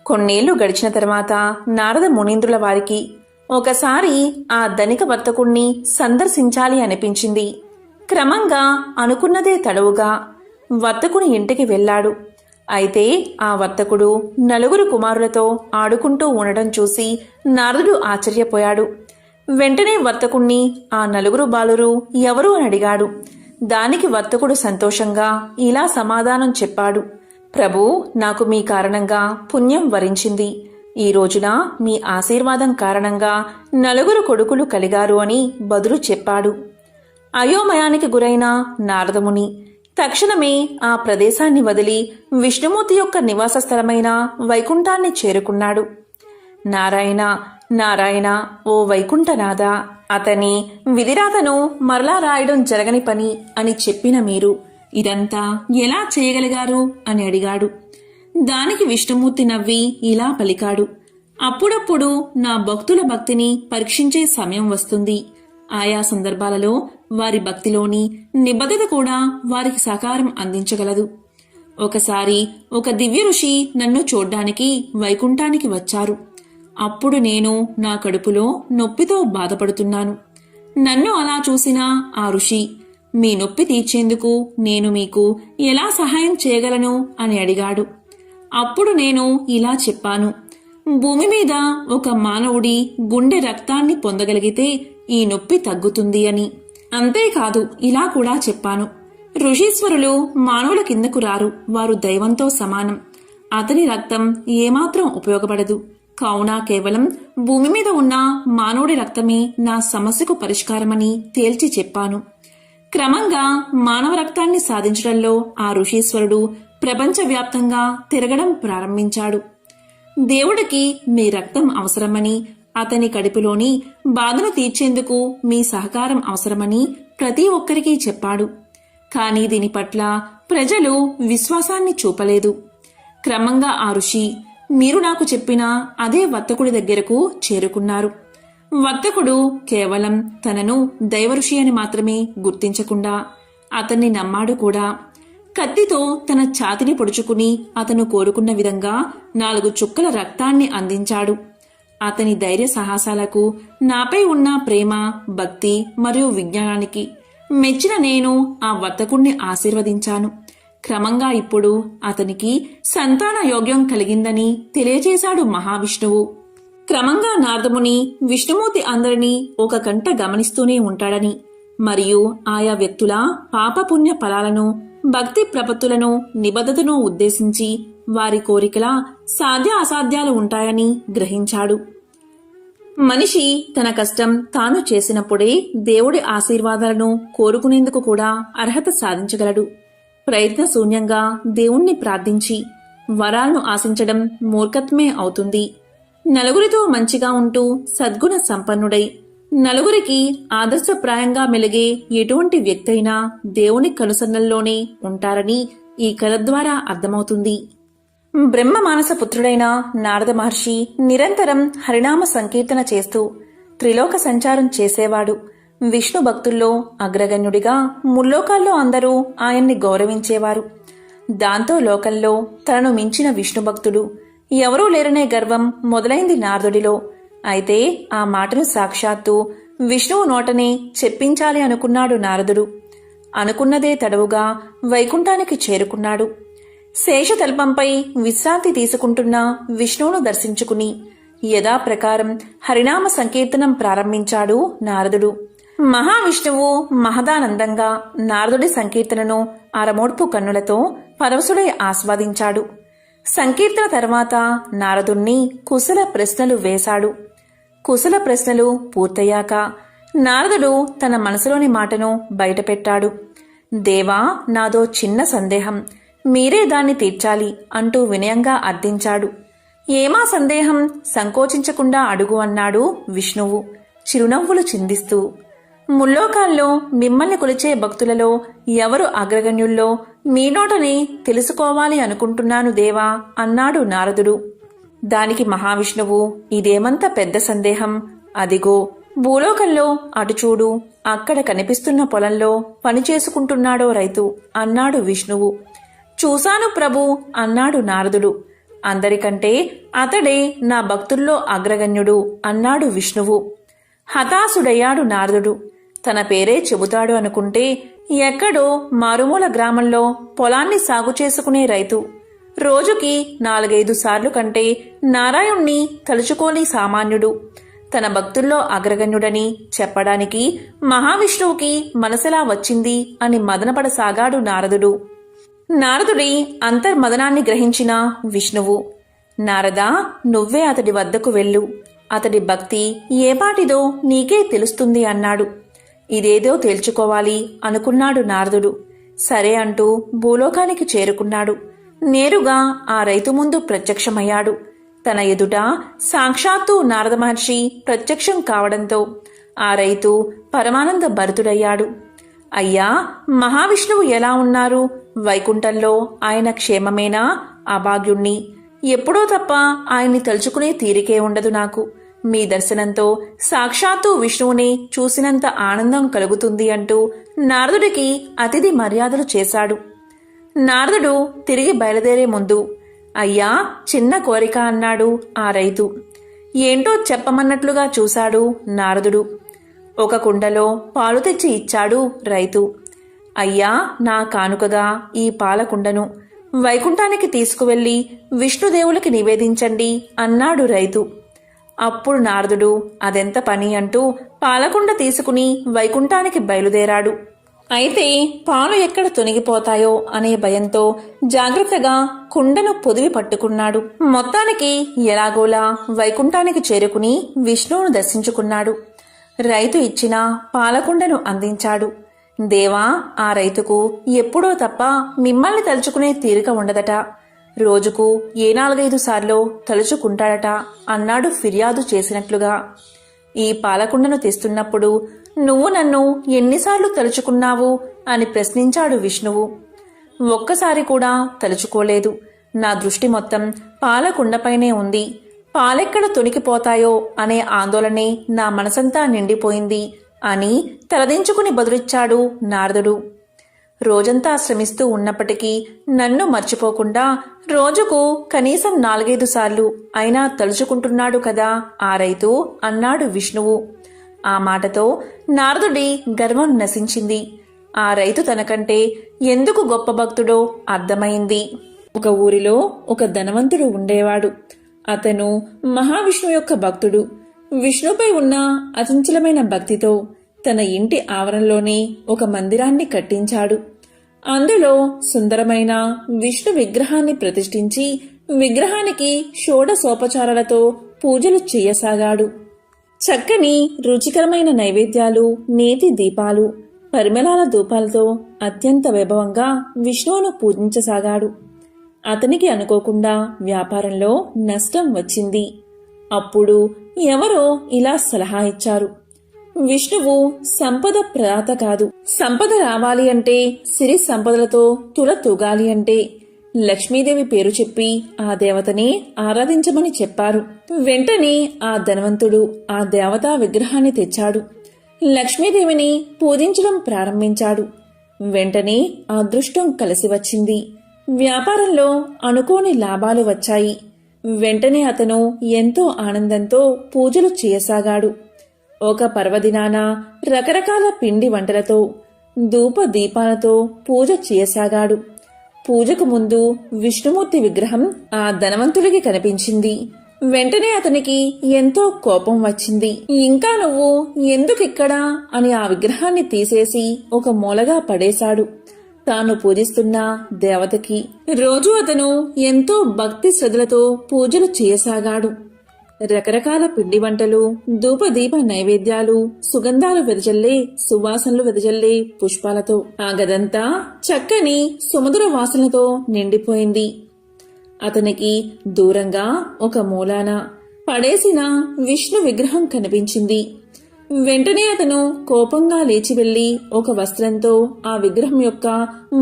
కొన్నేళ్లు గడిచిన తర్వాత నారద మునీంద్రుల వారికి ఒకసారి ఆ ధనిక వర్తకుణ్ణి సందర్శించాలి అనిపించింది. క్రమంగా అనుకున్నదే తడవుగా వర్తకుని ఇంటికి వెళ్ళాడు. అయితే ఆ వర్తకుడు నలుగురు కుమారులతో ఆడుకుంటూ ఉండడం చూసి నారదుడు ఆశ్చర్యపోయాడు. వెంటనే వర్తకుణ్ణి ఆ నలుగురు బాలురు ఎవరు అని అడిగాడు. దానికి వర్తకుడు సంతోషంగా ఇలా సమాధానం చెప్పాడు. ప్రభూ, నాకు మీ కారణంగా పుణ్యం వరించింది. ఈ రోజున మీ ఆశీర్వాదం కారణంగా నలుగురు కొడుకులు కలిగారు అని బదులు చెప్పాడు. అయోమయానికి గురైన నారదముని తక్షణమే ఆ ప్రదేశాన్ని వదిలి విష్ణుమూర్తి యొక్క నివాస స్థలమైన వైకుంఠాన్ని చేరుకున్నాడు. నారాయణ నారాయణ ఓ వైకుంఠనాథ, అతని విధిరాతను మరలా రాయడం జరగని పని అని చెప్పిన మీరు ఇదంతా ఎలా చేయగలిగారు అని అడిగాడు. దానికి విష్ణుమూర్తి నవ్వి ఇలా పలికాడు, అప్పుడప్పుడు నా భక్తుల భక్తిని పరీక్షించే సమయం వస్తుంది. ఆయా సందర్భాలలో వారి భక్తిలోని నిబద్ధత కూడా వారికి సహకారం అందించగలదు. ఒకసారి ఒక దివ్య ఋషి నన్ను చూడ్డానికి వైకుంఠానికి వచ్చారు. అప్పుడు నేను నా కడుపులో నొప్పితో బాధపడుతున్నాను. నన్ను అలా చూసిన ఆ ఋషి, మీ నొప్పి తీర్చేందుకు నేను మీకు ఎలా సహాయం చేయగలను అని అడిగాడు. అప్పుడు నేను ఇలా చెప్పాను, భూమి మీద ఒక మానవుడి గుండె రక్తాన్ని పొందగలిగితే ఈ నొప్పి తగ్గుతుంది అని. అంతేకాదు ఇలా కూడా చెప్పాను, ఋషీశ్వరులు మానవుల కిందకు రారు, వారు దైవంతో సమానం. అతని రక్తం ఏమాత్రం ఉపయోగపడదు. కావున కేవలం భూమి మీద ఉన్న మానవుడి రక్తమే నా సమస్యకు పరిష్కారమని తేల్చి చెప్పాను. క్రమంగా మానవ రక్తాన్ని సాధించడంలో ఆ ఋషీశ్వరుడు ప్రపంచవ్యాప్తంగా తిరగడం ప్రారంభించాడు. దేవుడికి మీ రక్తం అవసరమని, అతని కడుపులోని బాధను తీర్చేందుకు మీ సహకారం అవసరమని ప్రతి ఒక్కరికి చెప్పాడు. కానీ దీని పట్ల ప్రజలు విశ్వాసాన్ని చూపలేదు. క్రమంగా ఆ ఋషి మీరు నాకు చెప్పిన అదే వర్తకుడి దగ్గరకు చేరుకున్నారు. వర్తకుడు కేవలం తనను దైవఋషి అని మాత్రమే గుర్తించకుండా అతన్ని నమ్మాడు కూడా. కత్తితో తన ఛాతిని పొడుచుకుని అతను కోరుకున్న విధంగా 4 చుక్కల రక్తాన్ని అందించాడు. అతని ధైర్య సాహసాలకు, నాపై ఉన్న ప్రేమ, భక్తి మరియు విజ్ఞానానికి మెచ్చిన నేను ఆ వర్తకుణ్ణి ఆశీర్వదించాను. క్రమంగా ఇప్పుడు అతనికి సంతాన యోగ్యం కలిగిందని తెలియజేశాడు మహావిష్ణువు. క్రమంగా నారదముని విష్ణుమూర్తి అందరినీ ఒక కంట గమనిస్తూనే ఉంటాడని, మరియు ఆయా వ్యక్తుల పాపపుణ్య ఫలాలను, భక్తి ప్రపత్తులను, నిబద్ధతను ఉద్దేశించి వారి కోరికల సాధ్య అసాధ్యాలు ఉంటాయని గ్రహించాడు. మనిషి తన కష్టం తాను చేసినప్పుడే దేవుడి ఆశీర్వాదాలను కోరుకునేందుకు కూడా అర్హత సాధించగలడు. ప్రయత్నశూన్యంగా దేవుణ్ణి ప్రార్థించి వరాలను ఆశించడం మూర్ఖత్వమే అవుతుంది. నలుగురితో మంచిగా ఉంటూ సద్గుణ సంపన్నుడై నలుగురికి ఆదర్శప్రాయంగా మెలిగే ఎటువంటి వ్యక్తి అయినా దేవుని కనుసన్నల్లోనే ఉంటారని ఈ కథ ద్వారా అర్థమవుతుంది. బ్రహ్మ మానస పుత్రుడైన నారద మహర్షి నిరంతరం హరినామ సంకీర్తన చేస్తూ త్రిలోక సంచారం చేసేవాడు. విష్ణు భక్తుల్లో అగ్రగణ్యుడిగా ముల్లోకాల్లో అందరూ ఆయన్ని గౌరవించేవారు. దాంతో లోకంలో తనను మించిన విష్ణు భక్తుడు ఎవరూ లేరనే గర్వం మొదలైంది నారదుడిలో. అయితే ఆ మాటను సాక్షాత్తు విష్ణువు నోటనే చెప్పించాలి అనుకున్నాడు నారదుడు. అనుకున్నదే తడవుగా వైకుంఠానికి చేరుకున్నాడు. శేషతల్పంపై విశ్రాంతి తీసుకుంటున్న విష్ణువును దర్శించుకుని యథాప్రకారం హరినామ సంకీర్తనం ప్రారంభించాడు నారదుడు. మహావిష్ణువు మహదానందంగా నారదుడి సంకీర్తనను అరమోడ్పు కన్నులతో పరవశుడై ఆస్వాదించాడు. సంకీర్తన తర్వాత నారదుణ్ణి కుశల ప్రశ్నలు వేశాడు. కుశల ప్రశ్నలు పూర్తయ్యాక నారదుడు తన మనసులోని మాటను బయటపెట్టాడు. దేవా, నాదో చిన్న సందేహం, మీరే దాన్ని తీర్చాలి అంటూ వినయంగా అర్థించాడు. ఏమా సందేహం, సంకోచించకుండా అడుగు అన్నాడు విష్ణువు చిరునవ్వులు చిందిస్తూ. ముల్లోకాల్లో మిమ్మల్ని కొలిచే భక్తులలో ఎవరు అగ్రగణ్యుల్లో మీ నోటని తెలుసుకోవాలి అనుకుంటున్నాను దేవా అన్నాడు నారదుడు. దానికి మహావిష్ణువు, ఇదేమంత పెద్ద సందేహం, అదిగో భూలోకంలో అటు చూడు, అక్కడ కనిపిస్తున్న పొలంలో పనిచేసుకుంటున్నాడో రైతు అన్నాడు విష్ణువు. చూశాను ప్రభు అన్నాడు నారదుడు. అందరికంటే అతడే నా భక్తుల్లో అగ్రగణ్యుడు అన్నాడు విష్ణువు. హతాశుడయ్యాడు నారదుడు. తన పేరే చెబుతాడు అనుకుంటే ఎక్కడో మారుమూల గ్రామంలో పొలాన్ని సాగు చేసుకునే రైతు రోజుకి 4-5 సార్లు కంటే నారాయణ్ణి తలుచుకోని సామాన్యుడు తన భక్తుల్లో అగ్రగణ్యుడని చెప్పడానికి మహావిష్ణువుకి మనసెలా వచ్చింది అని మదనపడసాగాడు నారదుడు. నారదుడి అంతర్మదనాన్ని గ్రహించిన విష్ణువు, నారదా, నువ్వే అతడి వద్దకు వెళ్ళు, అతడి భక్తి ఏపాటిదో నీకే తెలుస్తుంది అన్నాడు. ఇదేదో తేల్చుకోవాలి అనుకున్నాడు నారదుడు. సరే అంటూ భూలోకానికి చేరుకున్నాడు. నేరుగా ఆ రైతు ముందు ప్రత్యక్షమయ్యాడు. తన ఎదుట సాక్షాత్తు నారద మహర్షి ప్రత్యక్షం కావడంతో ఆ రైతు పరమానంద భరితుడయ్యాడు. అయ్యా, మహావిష్ణువు ఎలా ఉన్నారు? వైకుంఠంలో ఆయన క్షేమమేనా? అభాగ్యుణ్ణి. ఎప్పుడో తప్ప ఆయన్ని తలుచుకునే తీరికే ఉండదు నాకు. మీ దర్శనంతో సాక్షాత్తు విష్ణువుని చూసినంత ఆనందం కలుగుతుంది అంటూ నారదుడికి అతిథి మర్యాదలు చేశాడు. నారదుడు తిరిగి బయలుదేరే ముందు, అయ్యా, చిన్న కోరిక అన్నాడు ఆ రైతు. ఏంటో చెప్పమన్నట్లుగా చూశాడు నారదుడు. ఒక కుండలో పాలు తెచ్చి ఇచ్చాడు రైతు. అయ్యా, నా కానుకగా ఈ పాలకుండను వైకుంఠానికి తీసుకువెళ్లి విష్ణుదేవులకి నివేదించండి అన్నాడు రైతు. అప్పుడు నారదుడు అదెంత పని అంటూ పాలకుండ తీసుకుని వైకుంఠానికి బయలుదేరాడు. అయితే పాలు ఎక్కడ తొనిగిపోతాయో అనే భయంతో జాగ్రత్తగా కుండను పొదివి పట్టుకున్నాడు. మొత్తానికి ఎలాగోలా వైకుంఠానికి చేరుకుని విష్ణువును దర్శించుకున్నాడు. రైతు ఇచ్చిన పాలకుండను అందించాడు. దేవా, ఆ రైతుకు ఎప్పుడో తప్ప మిమ్మల్ని తలుచుకునే తీరిక ఉండదట. రోజుకు 4-5 సార్లు తలుచుకుంటాడట అన్నాడు ఫిర్యాదు చేసినట్లుగా. ఈ పాలకుండను తెస్తున్నప్పుడు నువ్వు నన్ను ఎన్నిసార్లు తలుచుకున్నావు అని ప్రశ్నించాడు విష్ణువు. ఒక్కసారి కూడా తలుచుకోలేదు. నా దృష్టి మొత్తం పాలకుండపైనే ఉంది. పాలెక్కడ తొణికిపోతాయో అనే ఆందోళనే నా మనసంతా నిండిపోయింది అని తలదించుకుని బదులిచ్చాడు నారదుడు. రోజంతా శ్రమిస్తూ ఉన్నప్పటికీ నన్ను మర్చిపోకుండా రోజుకు కనీసం 4-5 సార్లు అయినా తలుచుకుంటున్నాడు కదా ఆ రైతు అన్నాడు విష్ణువు. ఆ మాటతో నారదుడి గర్వం నశించింది. ఆ రైతు తనకంటే ఎందుకు గొప్ప భక్తుడో అర్థమైంది. ఒక ఊరిలో ఒక ధనవంతుడు ఉండేవాడు. అతను మహావిష్ణువు యొక్క భక్తుడు. విష్ణుపై ఉన్న అచంచలమైన భక్తితో తన ఇంటి ఆవరణలోనే ఒక మందిరాన్ని కట్టించాడు. అందులో సుందరమైన విష్ణు విగ్రహాన్ని ప్రతిష్ఠించి విగ్రహానికి షోడశోపచారాలతో పూజలు చేయసాగాడు. చక్కని రుచికరమైన నైవేద్యాలు, నేతి దీపాలు, పరిమళాల ధూపాలతో అత్యంత వైభవంగా విష్ణువును పూజించసాగాడు. అతనికి అనుకోకుండా వ్యాపారంలో నష్టం వచ్చింది. అప్పుడు ఎవరో ఇలా సలహా ఇచ్చారు. విష్ణువు సంపద ప్రదాత కాదు. సంపద రావాలి అంటే, సిరి సంపదలతో తుల తూగాలి అంటే లక్ష్మీదేవి పేరు చెప్పి ఆ దేవతని ఆరాధించమని చెప్పారు. వెంటనే ఆ ధనవంతుడు ఆ దేవతా విగ్రహాన్ని తెచ్చాడు. లక్ష్మీదేవిని పూజించడం ప్రారంభించాడు. వెంటనే అదృష్టం కలిసి వచ్చింది. వ్యాపారంలో అనుకోని లాభాలు వచ్చాయి. వెంటనే అతను ఎంతో ఆనందంతో పూజలు చేయసాగాడు. ఒక పర్వదినాన రకరకాల పిండి వంటలతో, ధూప దీపాలతో పూజ చేయసాగాడు. పూజకు ముందు విష్ణుమూర్తి విగ్రహం ఆ ధనవంతుడికి కనిపించింది. వెంటనే అతనికి ఎంతో కోపం వచ్చింది. ఇంకా నువ్వు ఎందుకిక్కడా అని ఆ విగ్రహాన్ని తీసేసి ఒక మూలగా పడేశాడు. తాను పూజిస్తున్న దేవతకి రోజు అతను ఎంతో భక్తి శ్రద్ధలతో పూజలు చేయసాగాడు. రకరకాల పిండి వంటలు, ధూపదీప నైవేద్యాలు, సుగంధాలు వెదజల్లే, సువాసనలు వెదజల్లే పుష్పాలతో ఆ గదంతా చక్కని సుమధుర వాసనతో నిండిపోయింది. అతనికి దూరంగా ఒక మూలాన పడేసిన విష్ణు విగ్రహం కనిపించింది. వెంటనే అతను కోపంగా లేచి వెళ్లి ఒక వస్త్రంతో ఆ విగ్రహం యొక్క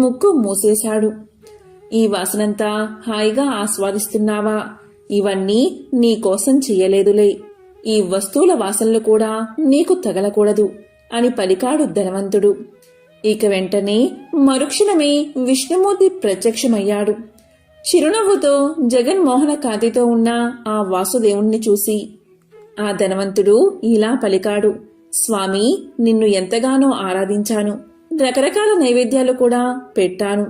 ముక్కు మూసేశాడు. ఈ వాసనంతా హాయిగా ఆస్వాదిస్తున్నావా? ఇవన్నీ నీకోసం చెయ్యలేదులే. ఈ వస్తువుల వాసనలు కూడా నీకు తగలకూడదు అని పలికాడు ధనవంతుడు. ఇక వెంటనే మరుక్షణమే విష్ణుమూర్తి ప్రత్యక్షమయ్యాడు. చిరునవ్వుతో జగన్మోహన కాంతితో ఉన్న ఆ వాసుదేవుణ్ణి చూసి ఆ ధనవంతుడు ఇలా పలికాడు. స్వామి, నిన్ను ఎంతగానో ఆరాధించాను. రకరకాల నైవేద్యాలు కూడా పెట్టాను.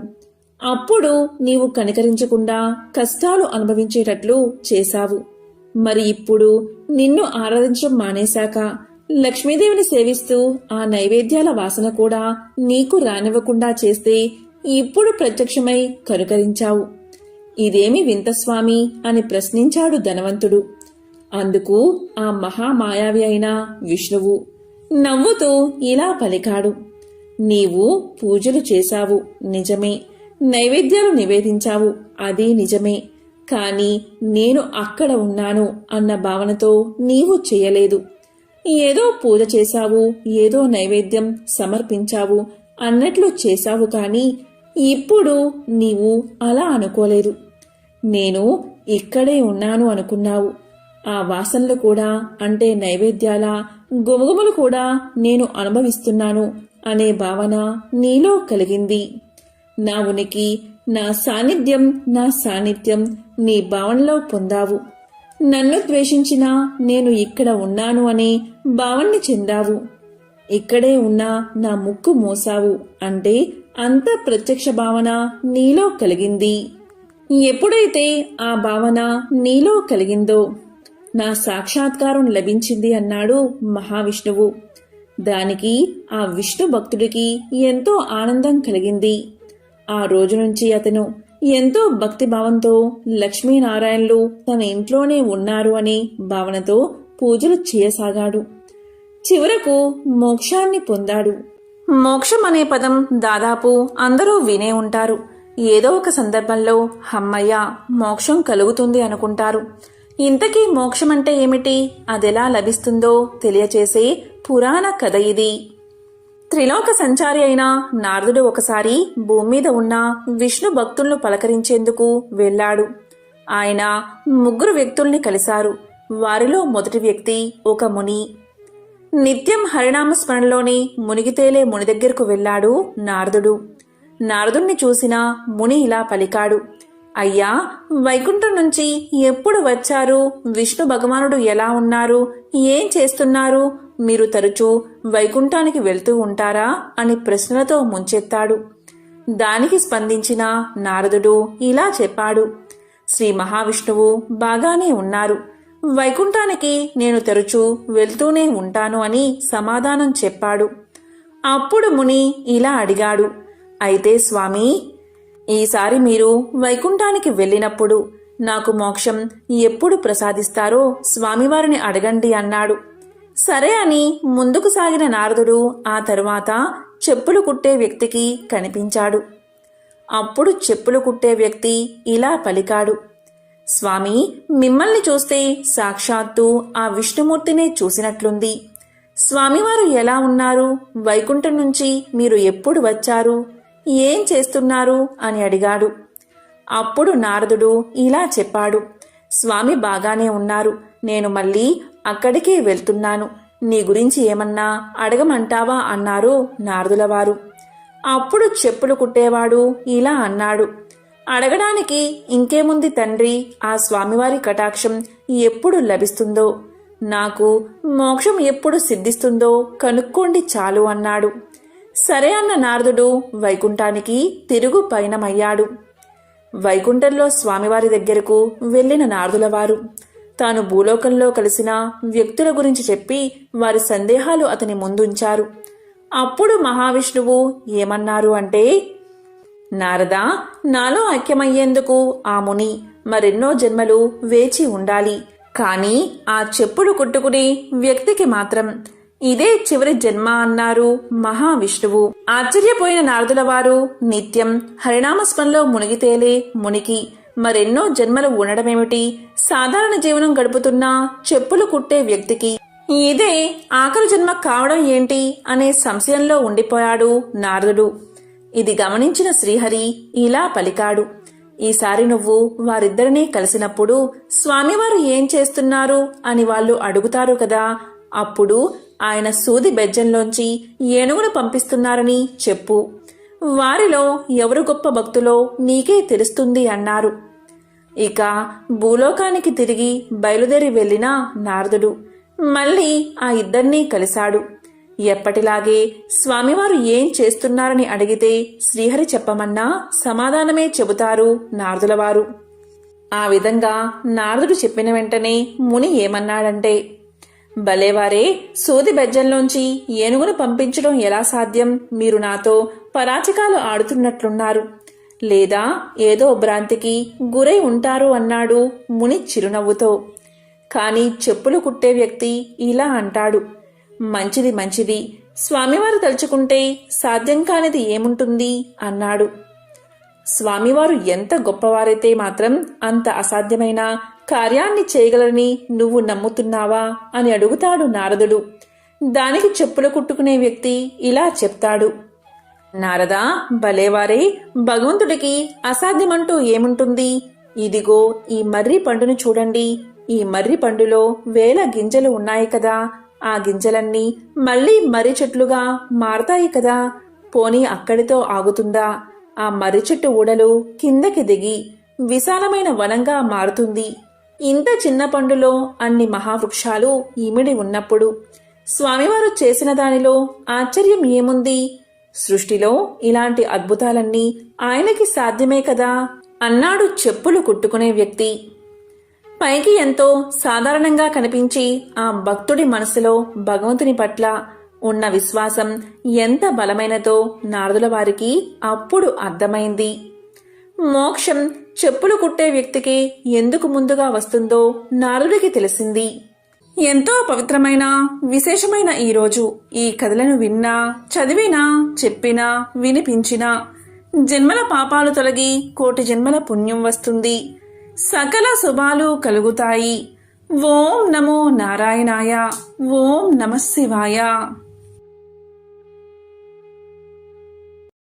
అప్పుడు నీవు కనికరించకుండా కష్టాలు అనుభవించేటట్లు చేశావు. మరి ఇప్పుడు నిన్ను ఆరాధించడం మానేశాక లక్ష్మీదేవిని సేవిస్తూ ఆ నైవేద్యాల వాసన కూడా నీకు రానివ్వకుండా చేస్తే ఇప్పుడు ప్రత్యక్షమై కనుకరించావు. ఇదేమి వింత స్వామి అని ప్రశ్నించాడు ధనవంతుడు. అందుకు ఆ మహామాయావి అయిన విష్ణువు, నవ్వుతూ ఇలా పలికాడు. నీవు పూజలు చేశావు నిజమే, నైవేద్యాలు నివేదించావు అది నిజమే, కాని నేను అక్కడ ఉన్నాను అన్న భావనతో నీవు చేయలేదు. ఏదో పూజ చేశావు, ఏదో నైవేద్యం సమర్పించావు అన్నట్లు చేశావు, కాని ఇప్పుడు నీవు అలా అనుకోలేదు. నేను ఇక్కడే ఉన్నాను అనుకున్నావు. ఆ వాసనలు కూడా, అంటే నైవేద్యాల గుమగుమలు కూడా నేను అనుభవిస్తున్నాను అనే భావన నీలో కలిగింది. నా ఉనికి, నా సాన్నిధ్యం నీ భావనలో పొందావు. నన్ను ద్వేషించినా నేను ఇక్కడ ఉన్నాను అనే భావన్ని చెందావు. ఇక్కడే ఉన్నా నా ముక్కు మోసావు, అంటే అంత ప్రత్యక్ష భావన నీలో కలిగింది. ఎప్పుడైతే ఆ భావన నీలో కలిగిందో నా సాక్షాత్కారం లభించింది అన్నాడు మహావిష్ణువు. దానికి ఆ విష్ణు భక్తుడికి ఎంతో ఆనందం కలిగింది. ఆ రోజు నుంచి అతను ఎంతో భక్తిభావంతో లక్ష్మీనారాయణులు తన ఇంట్లోనే ఉన్నారు అనే భావనతో పూజలు చేయసాగాడు. చివరకు మోక్షాన్ని పొందాడు. మోక్షం అనే పదం దాదాపు అందరూ వినే ఉంటారు. ఏదో ఒక సందర్భంలో హమ్మయ్య మోక్షం కలుగుతుంది అనుకుంటారు. ఇంతకీ మోక్షం అంటే ఏమిటి, అదెలా లభిస్తుందో తెలియచేసే పురాణ కథ ఇది. త్రిలోక సంచారి అయిన నారదుడు ఒకసారి భూమి మీద ఉన్న విష్ణు భక్తులను పలకరించేందుకు వెళ్ళాడు. ఆయన 3 వ్యక్తుల్ని కలిశారు. వారిలో మొదటి వ్యక్తి ఒక ముని. నిత్యం హరినామ స్మరణలోని మునిగితేలే ముని దగ్గరకు వెళ్ళాడు నారదుడు. నారదుణ్ణి చూసిన ముని ఇలా పలికాడు. అయ్యా, వైకుంఠం నుంచి ఎప్పుడు వచ్చారు? విష్ణు భగవానుడు ఎలా ఉన్నారు? ఏం చేస్తున్నారు? మీరు తరచూ వైకుంఠానికి వెళ్తూ ఉంటారా అని ప్రశ్నలతో ముంచెత్తాడు. దానికి స్పందించిన నారదుడు ఇలా చెప్పాడు. శ్రీ మహావిష్ణువు బాగానే ఉన్నారు. వైకుంఠానికి నేను తరచూ వెళ్తూనే ఉంటాను అని సమాధానం చెప్పాడు. అప్పుడు ముని ఇలా అడిగాడు. అయితే స్వామి, ఈసారి మీరు వైకుంఠానికి వెళ్ళినప్పుడు నాకు మోక్షం ఎప్పుడు ప్రసాదిస్తారో స్వామివారిని అడగండి అన్నాడు. సరే అని ముందుకు సాగిన నారదుడు ఆ తరువాత చెప్పులు కుట్టే వ్యక్తికి కనిపించాడు. అప్పుడు చెప్పులు కుట్టే వ్యక్తి ఇలా పలికాడు. స్వామి, మిమ్మల్ని చూస్తే సాక్షాత్తు ఆ విష్ణుమూర్తినే చూసినట్లుంది. స్వామివారు ఎలా ఉన్నారు? వైకుంఠం నుంచి మీరు ఎప్పుడు వచ్చారు? ఏం చేస్తున్నారు అని అడిగాడు. అప్పుడు నారదుడు ఇలా చెప్పాడు. స్వామి బాగానే ఉన్నారు. నేను మళ్ళీ అక్కడికే వెళ్తున్నాను. నీ గురించి ఏమన్నా అడగమంటావా అన్నారు నారదులవారు. అప్పుడు చెప్పులు కుట్టేవాడు ఇలా అన్నాడు. అడగడానికి ఇంకేముంది తండ్రి, ఆ స్వామివారి కటాక్షం ఎప్పుడు లభిస్తుందో, నాకు మోక్షం ఎప్పుడు సిద్ధిస్తుందో కనుక్కోండి చాలు అన్నాడు. సరే అన్న నారదుడు వైకుంఠానికి తిరుగు పయనమయ్యాడు. వైకుంఠంలో స్వామివారి దగ్గరకు వెళ్లిన నారదులవారు తాను భూలోకంలో కలిసిన వ్యక్తుల గురించి చెప్పి వారి సందేహాలు అతని ముందుంచారు. అప్పుడు మహావిష్ణువు ఏమన్నారు అంటే, నారదా, నాలో ఐక్యమయ్యేందుకు ఆ ముని మరెన్నో జన్మలు వేచి ఉండాలి. కాని ఆ చెప్పులు కుట్టుకునే వ్యక్తికి మాత్రం ఇదే చివరి జన్మ అన్నారు మహావిష్ణువు. ఆశ్చర్యపోయిన నారదులవారు నిత్యం హరినామస్మరణలో మునిగితేలే మునికి మరెన్నో జన్మలు ఉండడమేమిటి? సాధారణ జీవనం గడుపుతున్న చెప్పులు కుట్టే వ్యక్తికి ఇదే ఆఖరి జన్మ కావడం ఏంటి అనే సంశయంలో ఉండిపోయాడు నారదుడు. ఇది గమనించిన శ్రీహరి ఇలా పలికాడు. ఈసారి నువ్వు వారిద్దరినీ కలిసినప్పుడు స్వామివారు ఏం చేస్తున్నారు అని వాళ్ళు అడుగుతారు కదా, అప్పుడు ఆయన సూది బెజ్జంలోంచి ఏనుగును పంపిస్తున్నారని చెప్పు. వారిలో ఎవరు గొప్ప భక్తులో నీకే తెలుస్తుంది అన్నారు. ఇక భూలోకానికి తిరిగి బయలుదేరి వెళ్లిన నారదుడు మళ్ళీ ఆ ఇద్దరినీ కలిశాడు. ఎప్పటిలాగే స్వామివారు ఏం చేస్తున్నారని అడిగితే శ్రీహరి చెప్పమన్నా సమాధానమే చెబుతారు నారదులవారు. ఆ విధంగా నారదుడు చెప్పిన వెంటనే ముని ఏమన్నాడంటే, భలేవారే, సూది బెజ్జంలోంచి ఏనుగును పంపించడం ఎలా సాధ్యం? మీరు నాతో పరాచికాలు ఆడుతున్నట్లున్నారు. లేదా ఏదో భ్రాంతికి గురై ఉంటారు అన్నాడు ముని చిరునవ్వుతో. కాని చెప్పులు కుట్టే వ్యక్తి ఇలా అంటాడు. మంచిది మంచిది, స్వామివారు తలుచుకుంటే సాధ్యం కానిది ఏముంటుంది అన్నాడు. స్వామివారు ఎంత గొప్పవారైతే మాత్రం అంత అసాధ్యమైన కార్యాన్ని చేయగలరని నువ్వు నమ్ముతున్నావా అని అడుగుతాడు నారదుడు. దానికి చెప్పులు కుట్టుకునే వ్యక్తి ఇలా చెప్తాడు. నారదా, భలేవారే, భగవంతుడికి అసాధ్యమంటూ ఏముంటుంది? ఇదిగో ఈ మర్రి పండును చూడండి. ఈ మర్రి పండులో వేల గింజలు ఉన్నాయి కదా. ఆ గింజలన్నీ మళ్లీ మర్రి చెట్లుగా మారతాయి కదా. పోనీ అక్కడితో ఆగుతుందా? ఆ మర్రి చెట్టు ఊడలు కిందకి దిగి విశాలమైన వనంగా మారుతుంది. ఇంత చిన్న పండులో అన్ని మహావృక్షాలు ఇమిడి ఉన్నప్పుడు స్వామివారు చేసిన దానిలో ఆశ్చర్యం ఏముంది? సృష్టిలో ఇలాంటి అద్భుతాలన్నీ ఆయనకి సాధ్యమే కదా అన్నాడు చెప్పులు కుట్టుకునే వ్యక్తి. పైకి ఎంతో సాధారణంగా కనిపించి ఆ భక్తుడి మనసులో భగవంతుని పట్ల ఉన్న విశ్వాసం ఎంత బలమైనదో నారదుల వారికి అప్పుడు అర్థమైంది. మోక్షం చెప్పులు కుట్టే వ్యక్తికి ఎందుకు ముందుగా వస్తుందో నారదుడికి తెలిసింది. ఎంతో పవిత్రమైన విశేషమైన ఈరోజు ఈ కథలను విన్నా, చదివినా, చెప్పినా, వినిపించినా జన్మల పాపాలు తొలగి కోటి జన్మల పుణ్యం వస్తుంది. సకల శుభాలు కలుగుతాయి. ఓం నమో నారాయణాయ. ఓం నమః శివాయ.